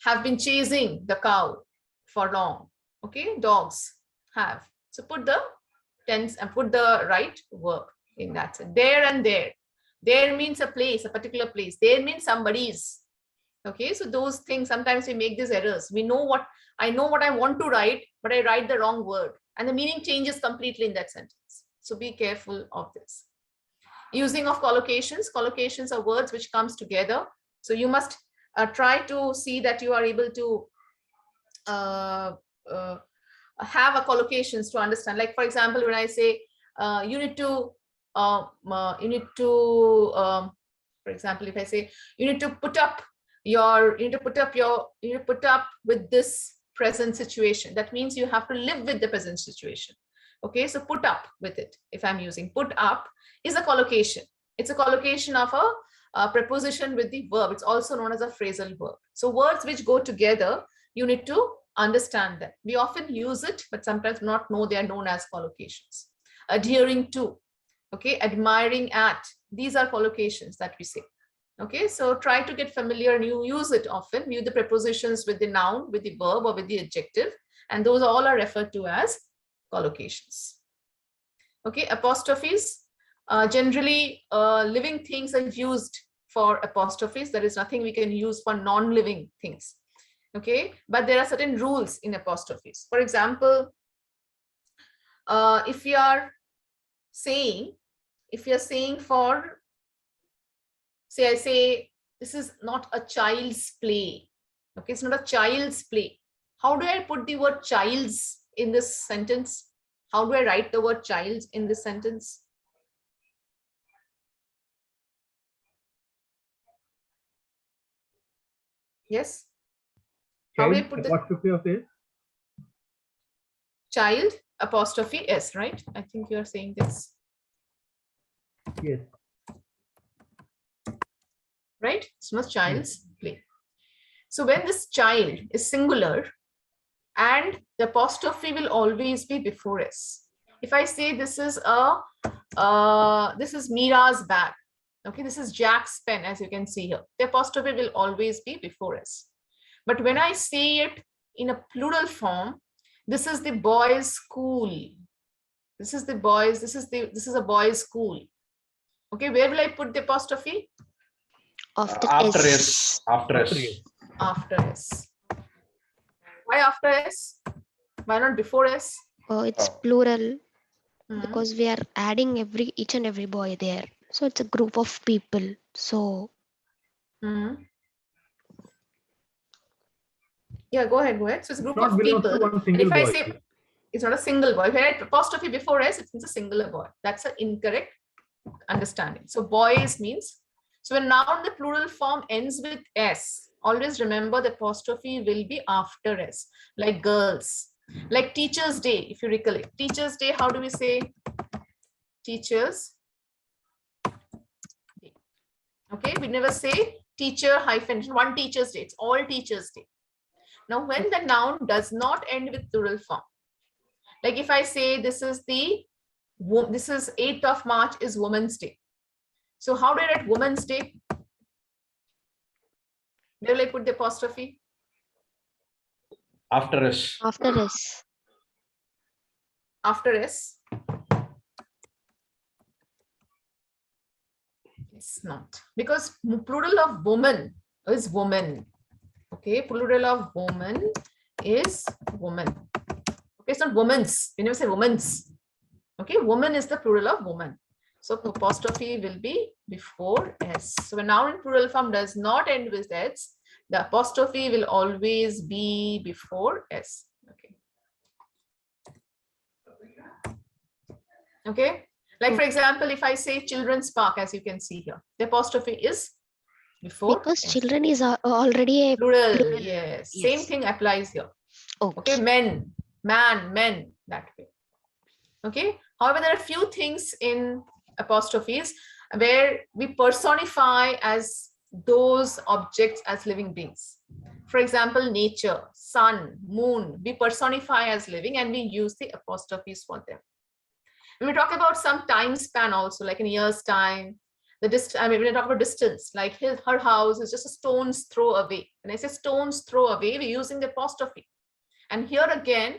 have been chasing the cow for long. Okay, dogs have. So put the tense and put the right verb in that sense. There and there. There means a place, a particular place. There means somebody's. Okay, so those things, sometimes we make these errors. We know what, I know what I want to write, but I write the wrong word. And the meaning changes completely in that sentence. So be careful of this. Using of collocations. Collocations are words which comes together. So you must try to see that you are able to have a collocations to understand. Like for example, when I say you need to, for example, if I say you need to put up with this present situation, that means you have to live with the present situation. Okay, so put up with it. If I'm using put up is a collocation. It's a collocation of a preposition with the verb. It's also known as a phrasal verb. So words which go together, you need to understand them. We often use it, but sometimes not know they are known as collocations. Adhering to, okay, admiring at, these are collocations that we say. Okay, so try to get familiar and you use it often. Use the prepositions with the noun, with the verb, or with the adjective, and those all are referred to as collocations. Okay, apostrophes. Generally, living things are used for apostrophes. There is nothing we can use for non-living things. Okay, but there are certain rules in apostrophes. For example, if you are saying for, say, I say, this is not a child's play. Okay, it's not a child's play. How do I put the word child's in this sentence? How do I write the word child's in this sentence? Yes. How do I put the apostrophe of is? child apostrophe s, right? I think you are saying this. Yes. Right? It's not child's play. So when this child is singular and the apostrophe will always be before s. If I say this is Mira's bag. Okay, this is Jack's pen, as you can see here. The apostrophe will always be before s. But when I say it in a plural form, this is the boys' school. This is a boys' school. Okay, where will I put the apostrophe? After S. After S. After S. Why after S? Why not before S? It's plural because we are adding each and every boy there. So it's a group of people. So yeah, go ahead. So it's a group Not of belongs to people. one And single if I boy. say it's not a single boy, if I write apostrophe before S, it means a singular boy. That's an incorrect understanding. So boys means, so when noun the plural form ends with S, always remember the apostrophe will be after S, like girls. Like Teacher's Day, if you recollect. Teacher's Day, how do we say? Teacher's Day. Okay, we never say teacher hyphen one Teacher's Day. It's all Teacher's Day. Now, when the noun does not end with plural form, like if I say this is 8th of March is Women's Day. So how do I write Women's Day? Where will I put the apostrophe? After S. after S. After S. It's not, because plural of woman is woman. Okay, plural of woman is woman. Okay, it's not woman's. We never say woman's. Okay, woman is the plural of woman. So apostrophe will be before s. So a noun in plural form does not end with s. The apostrophe will always be before s. Okay. Okay. Like for example, if I say children's park, as you can see here, the apostrophe is before Because s. children is already a Plural. plural. Yes. Yes. Same thing applies here. Okay. Men, man, men, that way. Okay. However, there are few things in apostrophes where we personify as those objects as living beings. For example, nature, sun, moon, we personify as living and we use the apostrophes for them. When we talk about some time span also, like in years time, the distance, I mean, when we talk about distance, like her house is just a stone's throw away. When I say stone's throw away, we're using the apostrophe. And here again,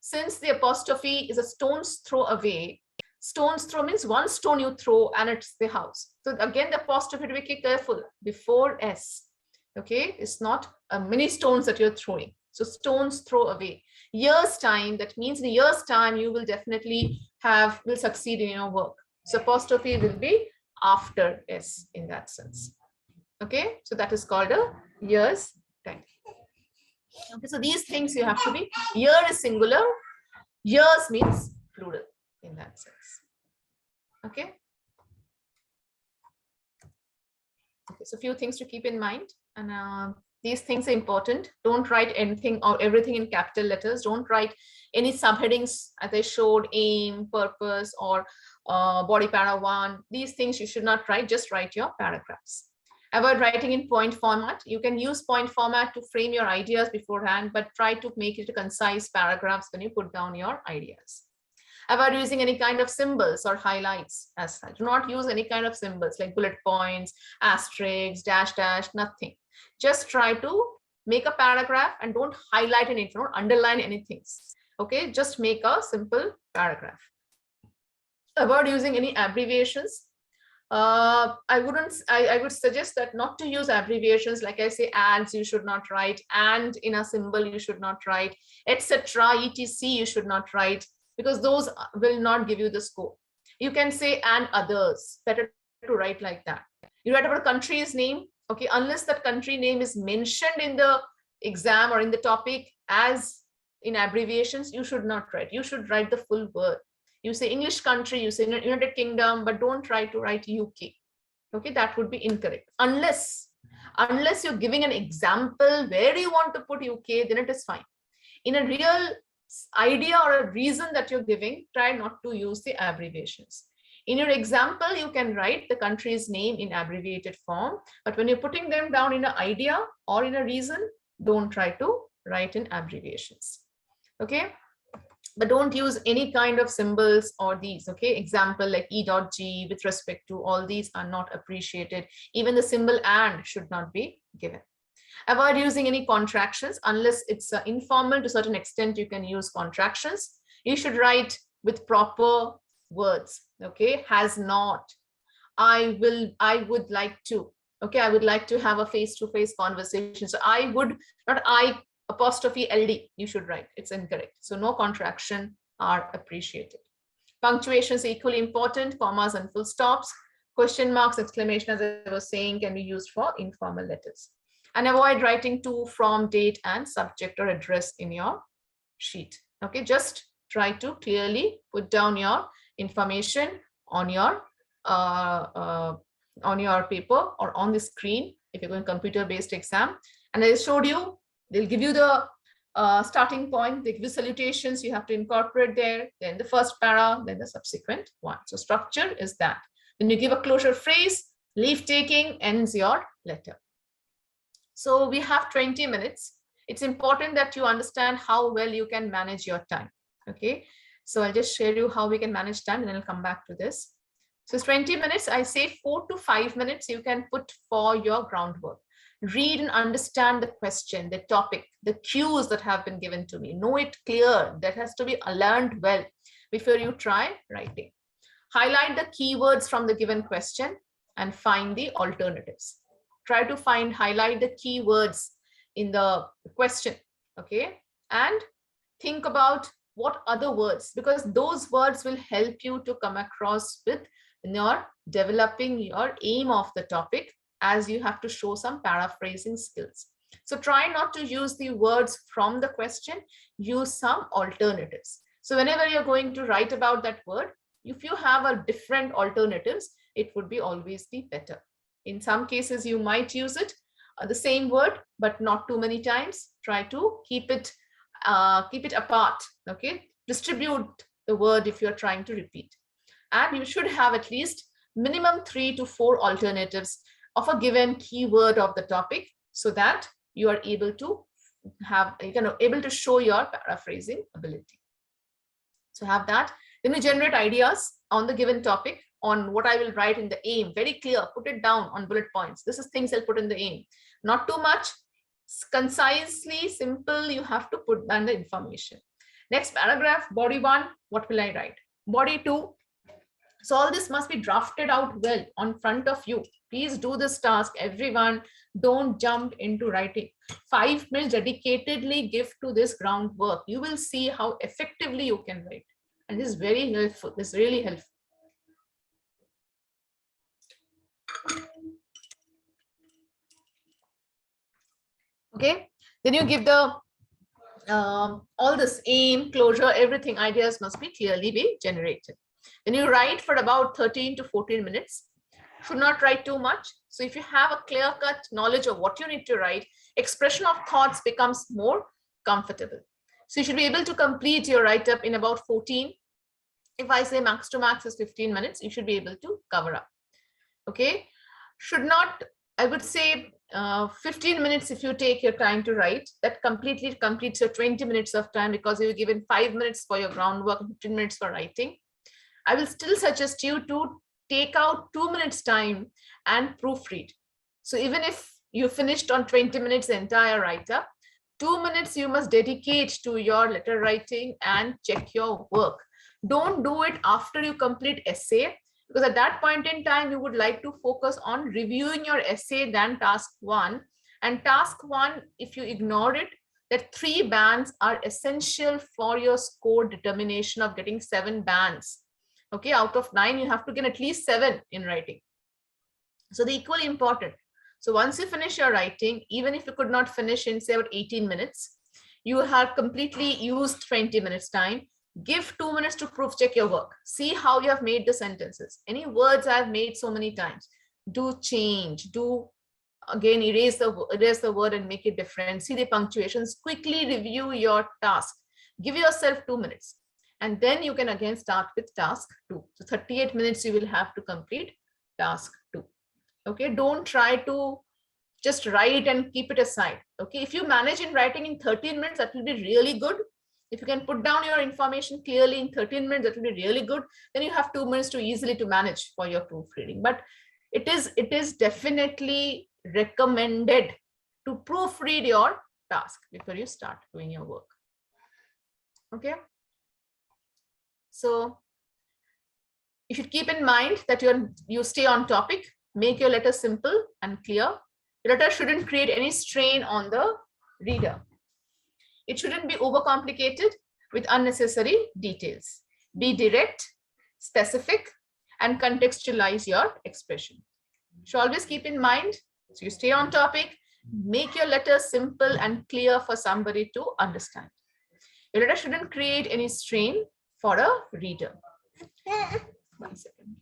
since the apostrophe is a stone's throw away, stone's throw means one stone you throw and it's the house. So again, the apostrophe, to be careful before s. Okay, it's not many stones that you're throwing. So stones throw away. Years time, that means in a year's time you will definitely will succeed in your work. So apostrophe will be after s in that sense. Okay, so that is called a year's time. Okay, so these things you have to be. Year is singular, years means plural in that sense. Okay. Okay, so a few things to keep in mind, and these things are important. Don't write anything or everything in capital letters. Don't write any subheadings as I showed, aim, purpose, or body para 1. These things you should not write. Just write your paragraphs. Avoid writing in point format. You can use point format to frame your ideas beforehand, but try to make it a concise paragraphs when you put down your ideas. Avoid using any kind of symbols or highlights as such. Do not use any kind of symbols like bullet points, asterisks, dash, dash, nothing. Just try to make a paragraph and don't highlight anything, don't underline anything. Okay, just make a simple paragraph. Avoid using any abbreviations. I would suggest that not to use abbreviations. Like I say, ads you should not write, and in a symbol you should not write, etc., etc. you should not write, because those will not give you the score. You can say and others, better to write like that. You write about a country's name, okay, unless that country name is mentioned in the exam or in the topic as in abbreviations, you should not write. You should write the full word. You say English country, you say United Kingdom, but don't try to write UK. Okay, that would be incorrect. Unless you're giving an example where you want to put UK, then it is fine. In a real idea or a reason that you're giving, try not to use the abbreviations. In your example, you can write the country's name in abbreviated form, but when you're putting them down in an idea or in a reason, don't try to write in abbreviations. Okay. But don't use any kind of symbols or these, okay? Example like E.G with respect to, all these are not appreciated. Even the symbol and should not be given. Avoid using any contractions unless it's informal. To a certain extent, you can use contractions. You should write with proper words, okay? Has not, I would like to, okay? I would like to have a face-to-face conversation. So I would, not I, apostrophe LD, you should write. It's incorrect. So no contraction are appreciated. Punctuation is equally important. Commas and full stops. Question marks, exclamation, as I was saying, can be used for informal letters. And avoid writing to, from, date, and subject or address in your sheet. Okay, just try to clearly put down your information on your paper or on the screen if you're going computer-based exam. And I showed you, they'll give you the starting point, they give you salutations, you have to incorporate there, then the first para, then the subsequent one. So structure is that. When you give a closure phrase, leave taking ends your letter. So we have 20 minutes. It's important that you understand how well you can manage your time. Okay, so I'll just share you how we can manage time and then I'll come back to this. So it's 20 minutes. I say 4 to 5 minutes you can put for your groundwork. Read and understand the question, the topic, the cues that have been given to me. Know it clear. That has to be learned well before you try writing. Highlight the keywords from the given question and find the alternatives. Try to highlight the keywords in the question, okay? And think about what other words, because those words will help you to come across with your developing your aim of the topic, as you have to show some paraphrasing skills. So try not to use the words from the question, use some alternatives. So whenever you're going to write about that word, if you have a different alternatives, it would be always be better. In some cases, you might use it, the same word, but not too many times. Try to keep it apart, okay? Distribute the word if you're trying to repeat. And you should have at least minimum 3 to 4 alternatives of a given keyword of the topic, so that you are able to able to show your paraphrasing ability. So have that. Then you generate ideas on the given topic, on what I will write in the aim. Very clear, put it down on bullet points. This is things I'll put in the aim. Not too much, concisely, simple, you have to put down the information. Next paragraph, body 1, what will I write? Body 2. So all this must be drafted out well on front of you. Please do this task, everyone. Don't jump into writing. 5 minutes dedicatedly give to this groundwork. You will see how effectively you can write. And this is very helpful. This is really helpful. Okay, then you give the all this aim, closure, everything, ideas must be clearly be generated. Then you write for about 13 to 14 minutes. Should not write too much. So if you have a clear-cut knowledge of what you need to write, expression of thoughts becomes more comfortable. So you should be able to complete your write-up in about 14. If I say max to max is 15 minutes, you should be able to cover up. Okay, should not, I would say 15 minutes if you take your time to write, that completely completes your 20 minutes of time, because you were given 5 minutes for your groundwork and 15 minutes for writing. I will still suggest you to take out 2 minutes time and proofread. So even if you finished on 20 minutes the entire write-up, 2 minutes you must dedicate to your letter writing and check your work. Don't do it after you complete essay, because at that point in time, you would like to focus on reviewing your essay than task 1. And task 1, if you ignore it, that 3 bands are essential for your score determination of getting 7 bands. Okay, out of 9, you have to get at least 7 in writing. So they're equally important. So once you finish your writing, even if you could not finish in say about 18 minutes, you have completely used 20 minutes time. Give 2 minutes to proof check your work. See how you have made the sentences. Any words I've made so many times, do change, do again erase the word and make it different. See the punctuations, quickly review your task. Give yourself 2 minutes. And then you can again start with task 2. So 38 minutes you will have to complete task 2. Okay, don't try to just write and keep it aside. Okay, if you manage in writing in 13 minutes, that will be really good. If you can put down your information clearly in 13 minutes, that will be really good. Then you have 2 minutes to easily to manage for your proofreading. But it is definitely recommended to proofread your task before you start doing your work. Okay. So you should keep in mind that you stay on topic, make your letter simple and clear. Your letter shouldn't create any strain on the reader. It shouldn't be overcomplicated with unnecessary details. Be direct, specific, and contextualize your expression. You should always keep in mind, so you stay on topic, make your letter simple and clear for somebody to understand. Your letter shouldn't create any strain for a reader. 1 second.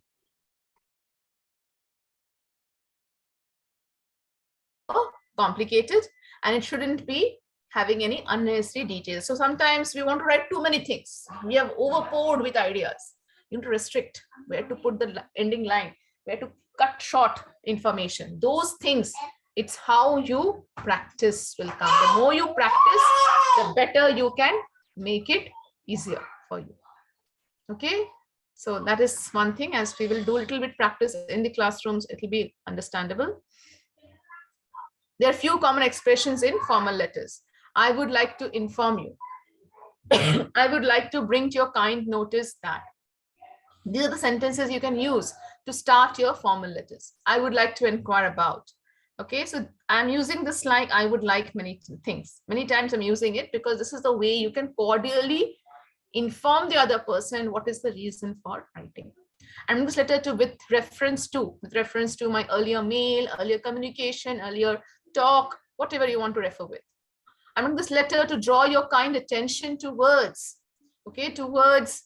Complicated, and it shouldn't be having any unnecessary details. So sometimes we want to write too many things. We have overpoured with ideas. You need to restrict where to put the ending line, where to cut short information. Those things, it's how you practice will come. The more you practice, the better you can make it easier for you. Okay, so that is one thing. As we will do a little bit practice in the classrooms, it will be understandable. There are few common expressions in formal letters. I would like to inform you. I would like to bring to your kind notice that. These are the sentences you can use to start your formal letters. I would like to inquire about. Okay, so I'm using this like I would like many things. Many times I'm using it because this is the way you can cordially inform the other person what is the reason for writing. I'm this letter to with reference to my earlier mail, earlier communication, earlier talk, whatever you want to refer with. I'm in this letter to draw your kind attention towards, okay, towards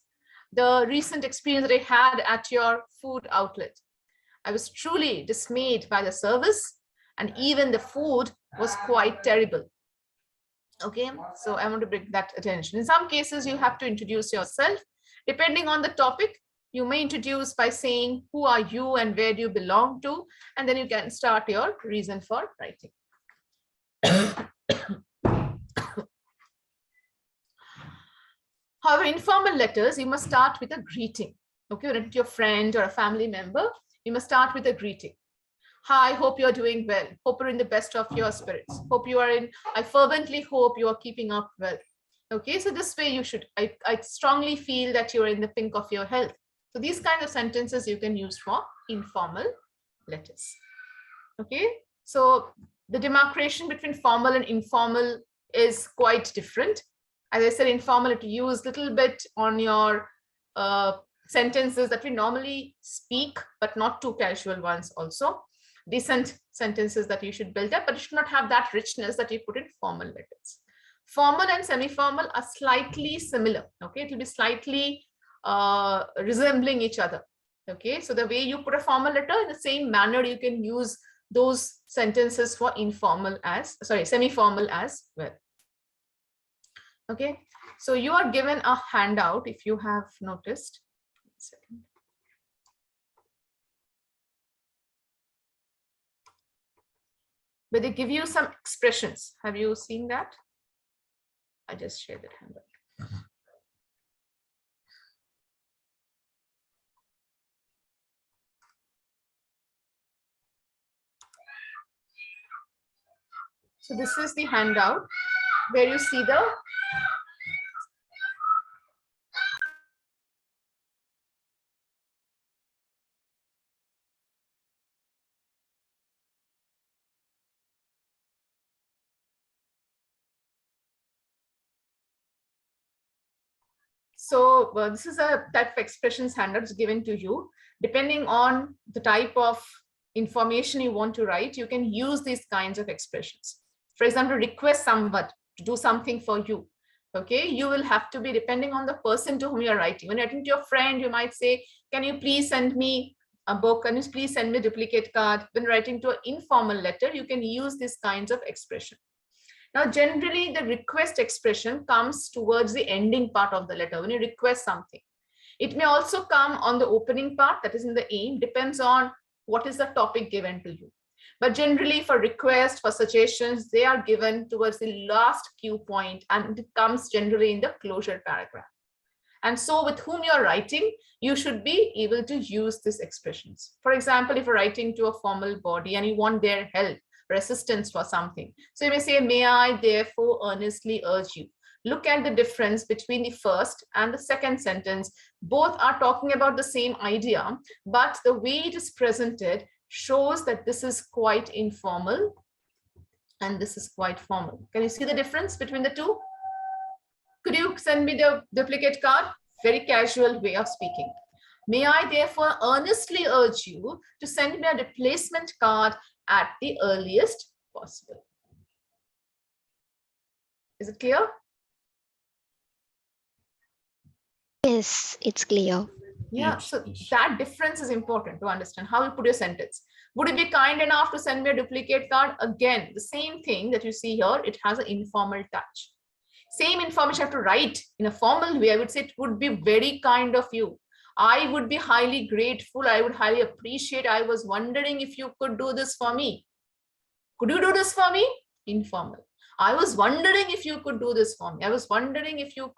the recent experience that I had at your food outlet. I was truly dismayed by the service, and even the food was quite terrible. Okay, so I want to bring that attention. In some cases, you have to introduce yourself. Depending on the topic, you may introduce by saying, who are you and where do you belong to? And then you can start your reason for writing. However, informal letters, you must start with a greeting. Okay, written to your friend or a family member, you must start with a greeting. Hi, hope you're doing well. Hope you're in the best of your spirits. Hope you are in, I fervently hope you are keeping up well. Okay, so this way you should, I strongly feel that you're in the pink of your health. So these kinds of sentences you can use for informal letters. Okay, so the demarcation between formal and informal is quite different. As I said, informal, it use little bit on your sentences that we normally speak, but not too casual ones also. Decent sentences that you should build up, but you should not have that richness that you put in formal letters. Formal and semi-formal are slightly similar. Okay, it will be slightly resembling each other. Okay, so the way you put a formal letter, in the same manner you can use those sentences for informal as, sorry, semi-formal as well. Okay, so you are given a handout if you have noticed. 1 second. But they give you some expressions. Have you seen that? I just shared that handout. So this is the handout where you see the So this is a type of expressions handouts given to you. Depending on the type of information you want to write, you can use these kinds of expressions. For example, request someone to do something for you. Okay, you will have to be depending on the person to whom you're writing. When you're writing to your friend, you might say, can you please send me a book? Can you please send me a duplicate card? When writing to an informal letter, you can use these kinds of expression. Now, generally, the request expression comes towards the ending part of the letter when you request something. It may also come on the opening part, that is in the aim, depends on what is the topic given to you. But generally, for requests, for suggestions, they are given towards the last cue point, and it comes generally in the closure paragraph. And so with whom you're writing, you should be able to use these expressions. For example, if you're writing to a formal body and you want their help, assistance for something. So you may say, may I therefore earnestly urge you. Look at the difference between the first and the second sentence. Both are talking about the same idea, but the way it is presented shows that this is quite informal and this is quite formal. Can you see the difference between the two? Could you send me the duplicate card? Very casual way of speaking. May I therefore earnestly urge you to send me a replacement card at the earliest possible. Is it clear? Yes, it's clear. Yeah, so that difference is important to understand how you put your sentence. Would you be kind enough to send me a duplicate card? Again, the same thing that you see here, it has an informal touch. Same information I have to write in a formal way. I would say it would be very kind of you. I would be highly grateful. I would highly appreciate. I was wondering if you could do this for me. Could you do this for me? Informal. I was wondering if you could do this for me. I was wondering if you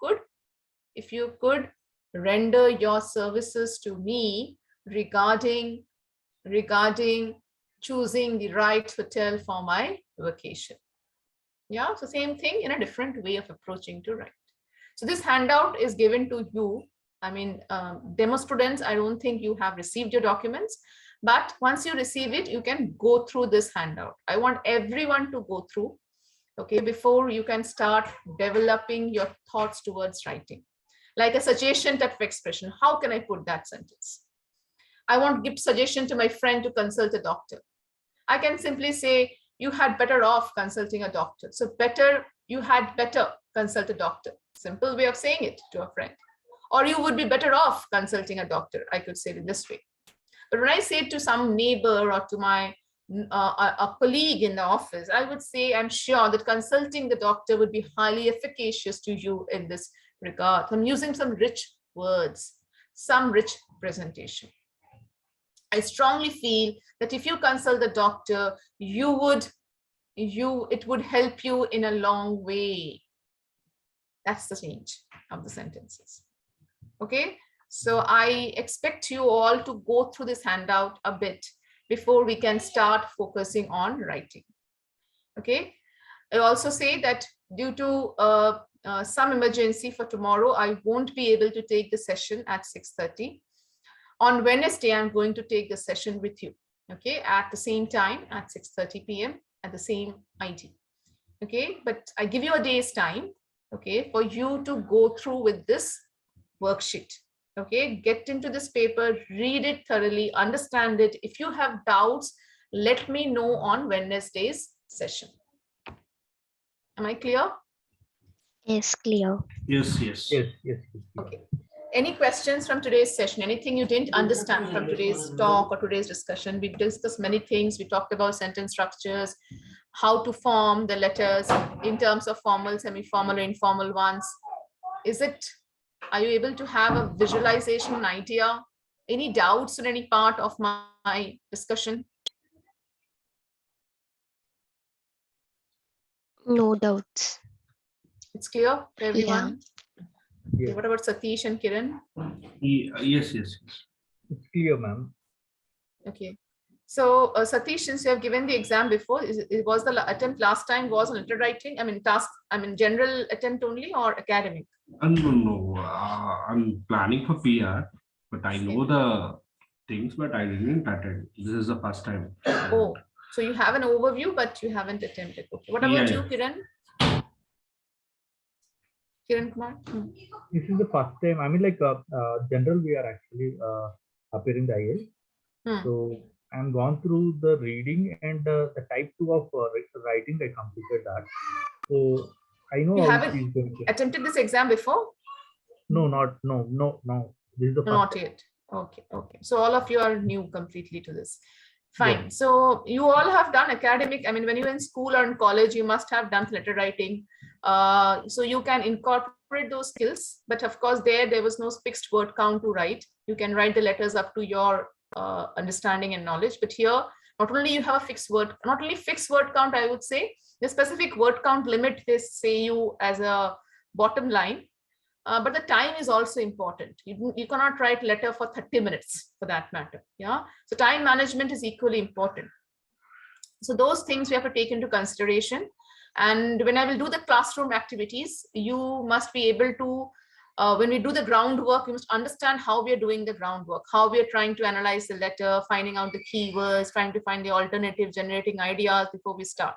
could render your services to me regarding choosing the right hotel for my vacation. Yeah, so same thing in a different way of approaching to write. So this handout is given to you. I mean, demo students, I don't think you have received your documents, but once you receive it, you can go through this handout. I want everyone to go through, okay, before you can start developing your thoughts towards writing. Like a suggestion type of expression, how can I put that sentence? I want to give suggestion to my friend to consult a doctor. I can simply say, you had better off consulting a doctor. So you had better consult a doctor. Simple way of saying it to a friend. Or you would be better off consulting a doctor. I could say it this way. But when I say it to some neighbor or to my a colleague in the office, I would say, I'm sure that consulting the doctor would be highly efficacious to you in this regard. I'm using some rich words, some rich presentation. I strongly feel that if you consult the doctor, it would help you in a long way. That's the change of the sentences. Okay, so I expect you all to go through this handout a bit before we can start focusing on writing. Okay, I also say that due to some emergency for tomorrow, I won't be able to take the session at 6:30. On Wednesday, I'm going to take the session with you, okay, at the same time at 6:30 p.m. at the same ID. Okay, but I give you a day's time, okay, for you to go through with this worksheet. Okay, get into this paper, read it thoroughly, understand it. If you have doubts, let me know on Wednesday's session. Am I clear? Yes, clear. Yes. Okay. Any questions from today's session? Anything you didn't understand from today's talk or today's discussion? We discussed many things. We talked about sentence structures, how to form the letters in terms of formal, semi-formal, or informal ones. Are you able to have a visualization, an idea? Any doubts on any part of my discussion? No doubts. It's clear for everyone? Yeah. Okay, what about Satish and Kiran? Yes. It's clear, ma'am. Okay. So Satish, since you have given the exam before, was the attempt last time was on letter writing? General attempt only or academic? No. I'm planning for PR, but I know the things, but I didn't attend. This is the first time. Oh, so you have an overview, but you haven't attempted. Okay. What about you, Kiran? Kiran Kumar? This is the first time. I mean, like general, we are actually appearing the IELTS. So I'm gone through the reading and the type 2 of writing. I completed that. So I know. You haven't attempted this exam before? No. This is the first not time. yet. Okay. So all of you are new completely to this. Fine. Yeah. So you all have done academic. I mean, when you're in school or in college, you must have done letter writing. So you can incorporate those skills. But of course, there was no fixed word count to write. You can write the letters up to your understanding and knowledge. But here, not only you have a fixed word count, I would say the specific word count limit they say you as a bottom line. But the time is also important. You cannot write letter for 30 minutes for that matter. Yeah. So time management is equally important. So those things we have to take into consideration. And when I will do the classroom activities, you must be able to, when we do the groundwork, you must understand how we are doing the groundwork, how we are trying to analyze the letter, finding out the keywords, trying to find the alternative, generating ideas before we start.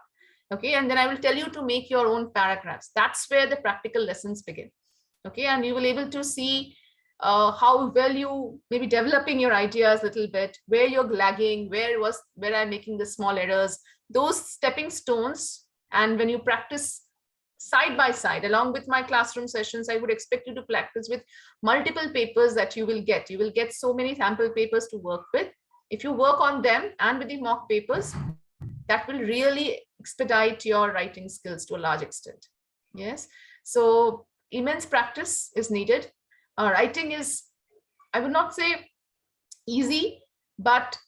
Okay. And then I will tell you to make your own paragraphs. That's where the practical lessons begin. Okay, and you will able to see how well you maybe developing your ideas a little bit, where you're lagging, where I'm making the small errors, those stepping stones. And when you practice side by side, along with my classroom sessions, I would expect you to practice with multiple papers that you will get. You will get so many sample papers to work with. If you work on them and with the mock papers, that will really expedite your writing skills to a large extent. Yes, so immense practice is needed. Writing is, I would not say easy, but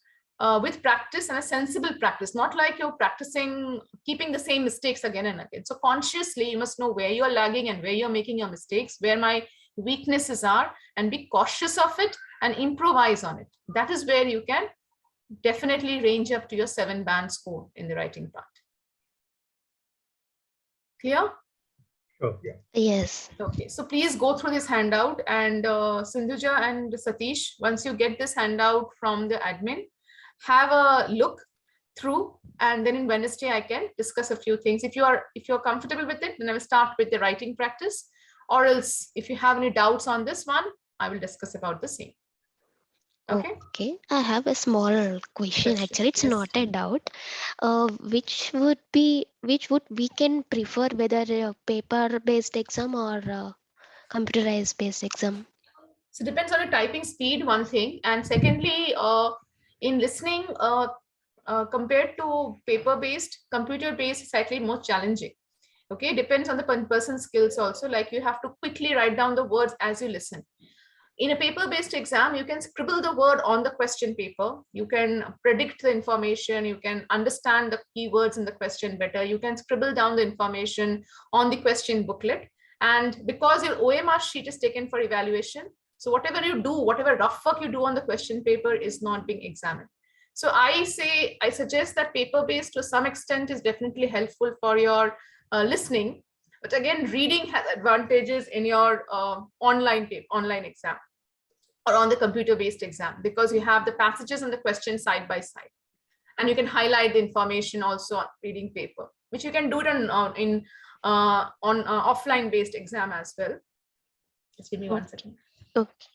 with practice and a sensible practice, not like you're practicing, keeping the same mistakes again and again. So consciously, you must know where you're lagging and where you're making your mistakes, where my weaknesses are, and be cautious of it and improvise on it. That is where you can definitely range up to your 7-band score in the writing part. Clear? Sure, yeah. Yes. Okay, so please go through this handout, and Sindhuja and Satish, once you get this handout from the admin, have a look through, and then in Wednesday I can discuss a few things. If you're comfortable with it, then I will start with the writing practice, or else if you have any doubts on this one, I will discuss about the same. Okay. Okay, I have a small question. Actually, it's Yes. not a doubt. Which would we can prefer, whether a paper-based exam or a computerized based exam? So it depends on your typing speed, one thing, and secondly, in listening, compared to paper-based, computer-based is slightly more challenging. Okay, depends on the person's skills also. Like you have to quickly write down the words as you listen. In a paper-based exam, you can scribble the word on the question paper. You can predict the information. You can understand the keywords in the question better. You can scribble down the information on the question booklet. And because your OMR sheet is taken for evaluation, so whatever you do, whatever rough work you do on the question paper is not being examined. So I suggest that paper-based to some extent is definitely helpful for your listening. But again, reading has advantages in your online exam or on the computer-based exam, because you have the passages and the questions side by side, and you can highlight the information also on reading paper, which you can do it on offline-based exam as well. Just give me 1 second. Okay.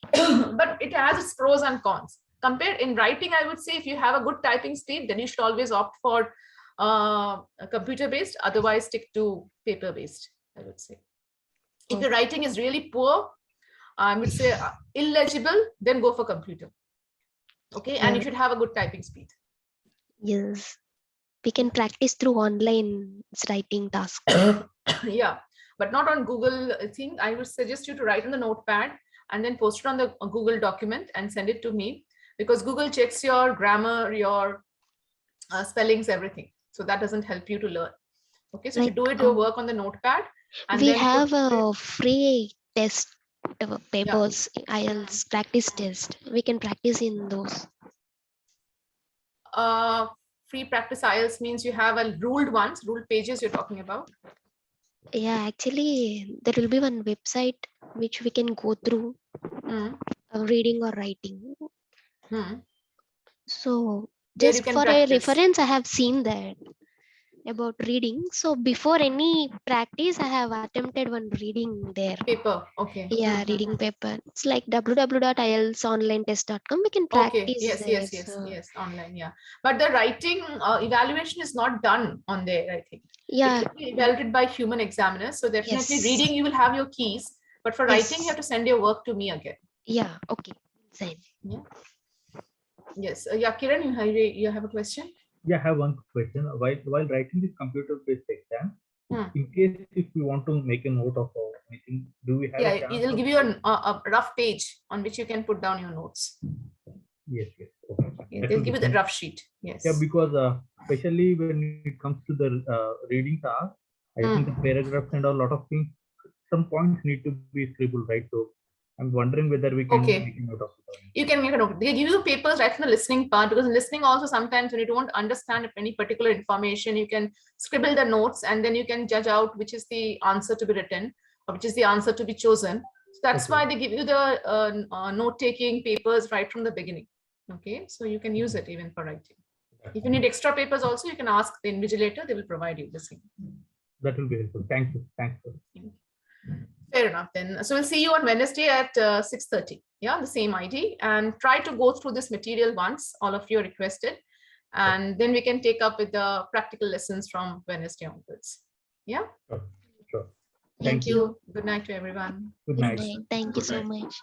But it has its pros and cons. Compared in writing, I would say if you have a good typing speed, then you should always opt for computer-based. Otherwise, stick to paper-based, I would say. If your writing is really poor, I would say illegible, then go for computer. Okay, and you should have a good typing speed. Yes, we can practice through online writing task. Yeah, but not on Google thing. I would suggest you to write on the notepad and then post it on the Google document and send it to me, because Google checks your grammar, your spellings, everything. So that doesn't help you to learn. Okay, so Like, you do it your work on the notepad, and we then have a free test papers, Yeah. IELTS practice test. We can practice in those. Free practice IELTS means you have a ruled pages you're talking about. Yeah, actually, there will be one website which we can go through reading or writing. So There you just can for a practice. reference, I have seen that about reading. So before any practice, I have attempted one reading there. Paper, okay. Yeah, reading paper. It's like www.ieltsonlinetest.com. We can practice. Okay, yes, there, yes, online, yeah. But the writing evaluation is not done on there, I think. Yeah. It will be evaluated by human examiners. So definitely Yes. reading, you will have your keys, but for writing, you have to send your work to me again. Yeah, okay. Same. Yeah. Yes, yeah, Kiran, you have a question? Yeah, I have one question. While writing this computer-based exam, in case if we want to make a note of anything, do we have a chance? It'll give you a rough page on which you can put down your notes. Yes. Okay. Yeah, they'll give you the rough sheet. Yes. Yeah, because especially when it comes to the reading task, I think the paragraphs and a lot of things, some points need to be scribbled, right? So I'm wondering whether we can make a note of it. You can make a note. They give you papers right from the listening part, because in listening also sometimes when you don't understand any particular information, you can scribble the notes and then you can judge out which is the answer to be written or which is the answer to be chosen. So that's why they give you the note-taking papers right from the beginning. Okay, so you can use it even for writing. If you need extra papers also, you can ask the invigilator, they will provide you the same. That will be helpful. Thank you. Fair enough then. So we'll see you on Wednesday at 6:30. Yeah, the same ID, and try to go through this material once all of you are requested, and then we can take up with the practical lessons from Wednesday onwards. Yeah. Sure. Thank you. Good night to everyone. Good night. Thank you so much.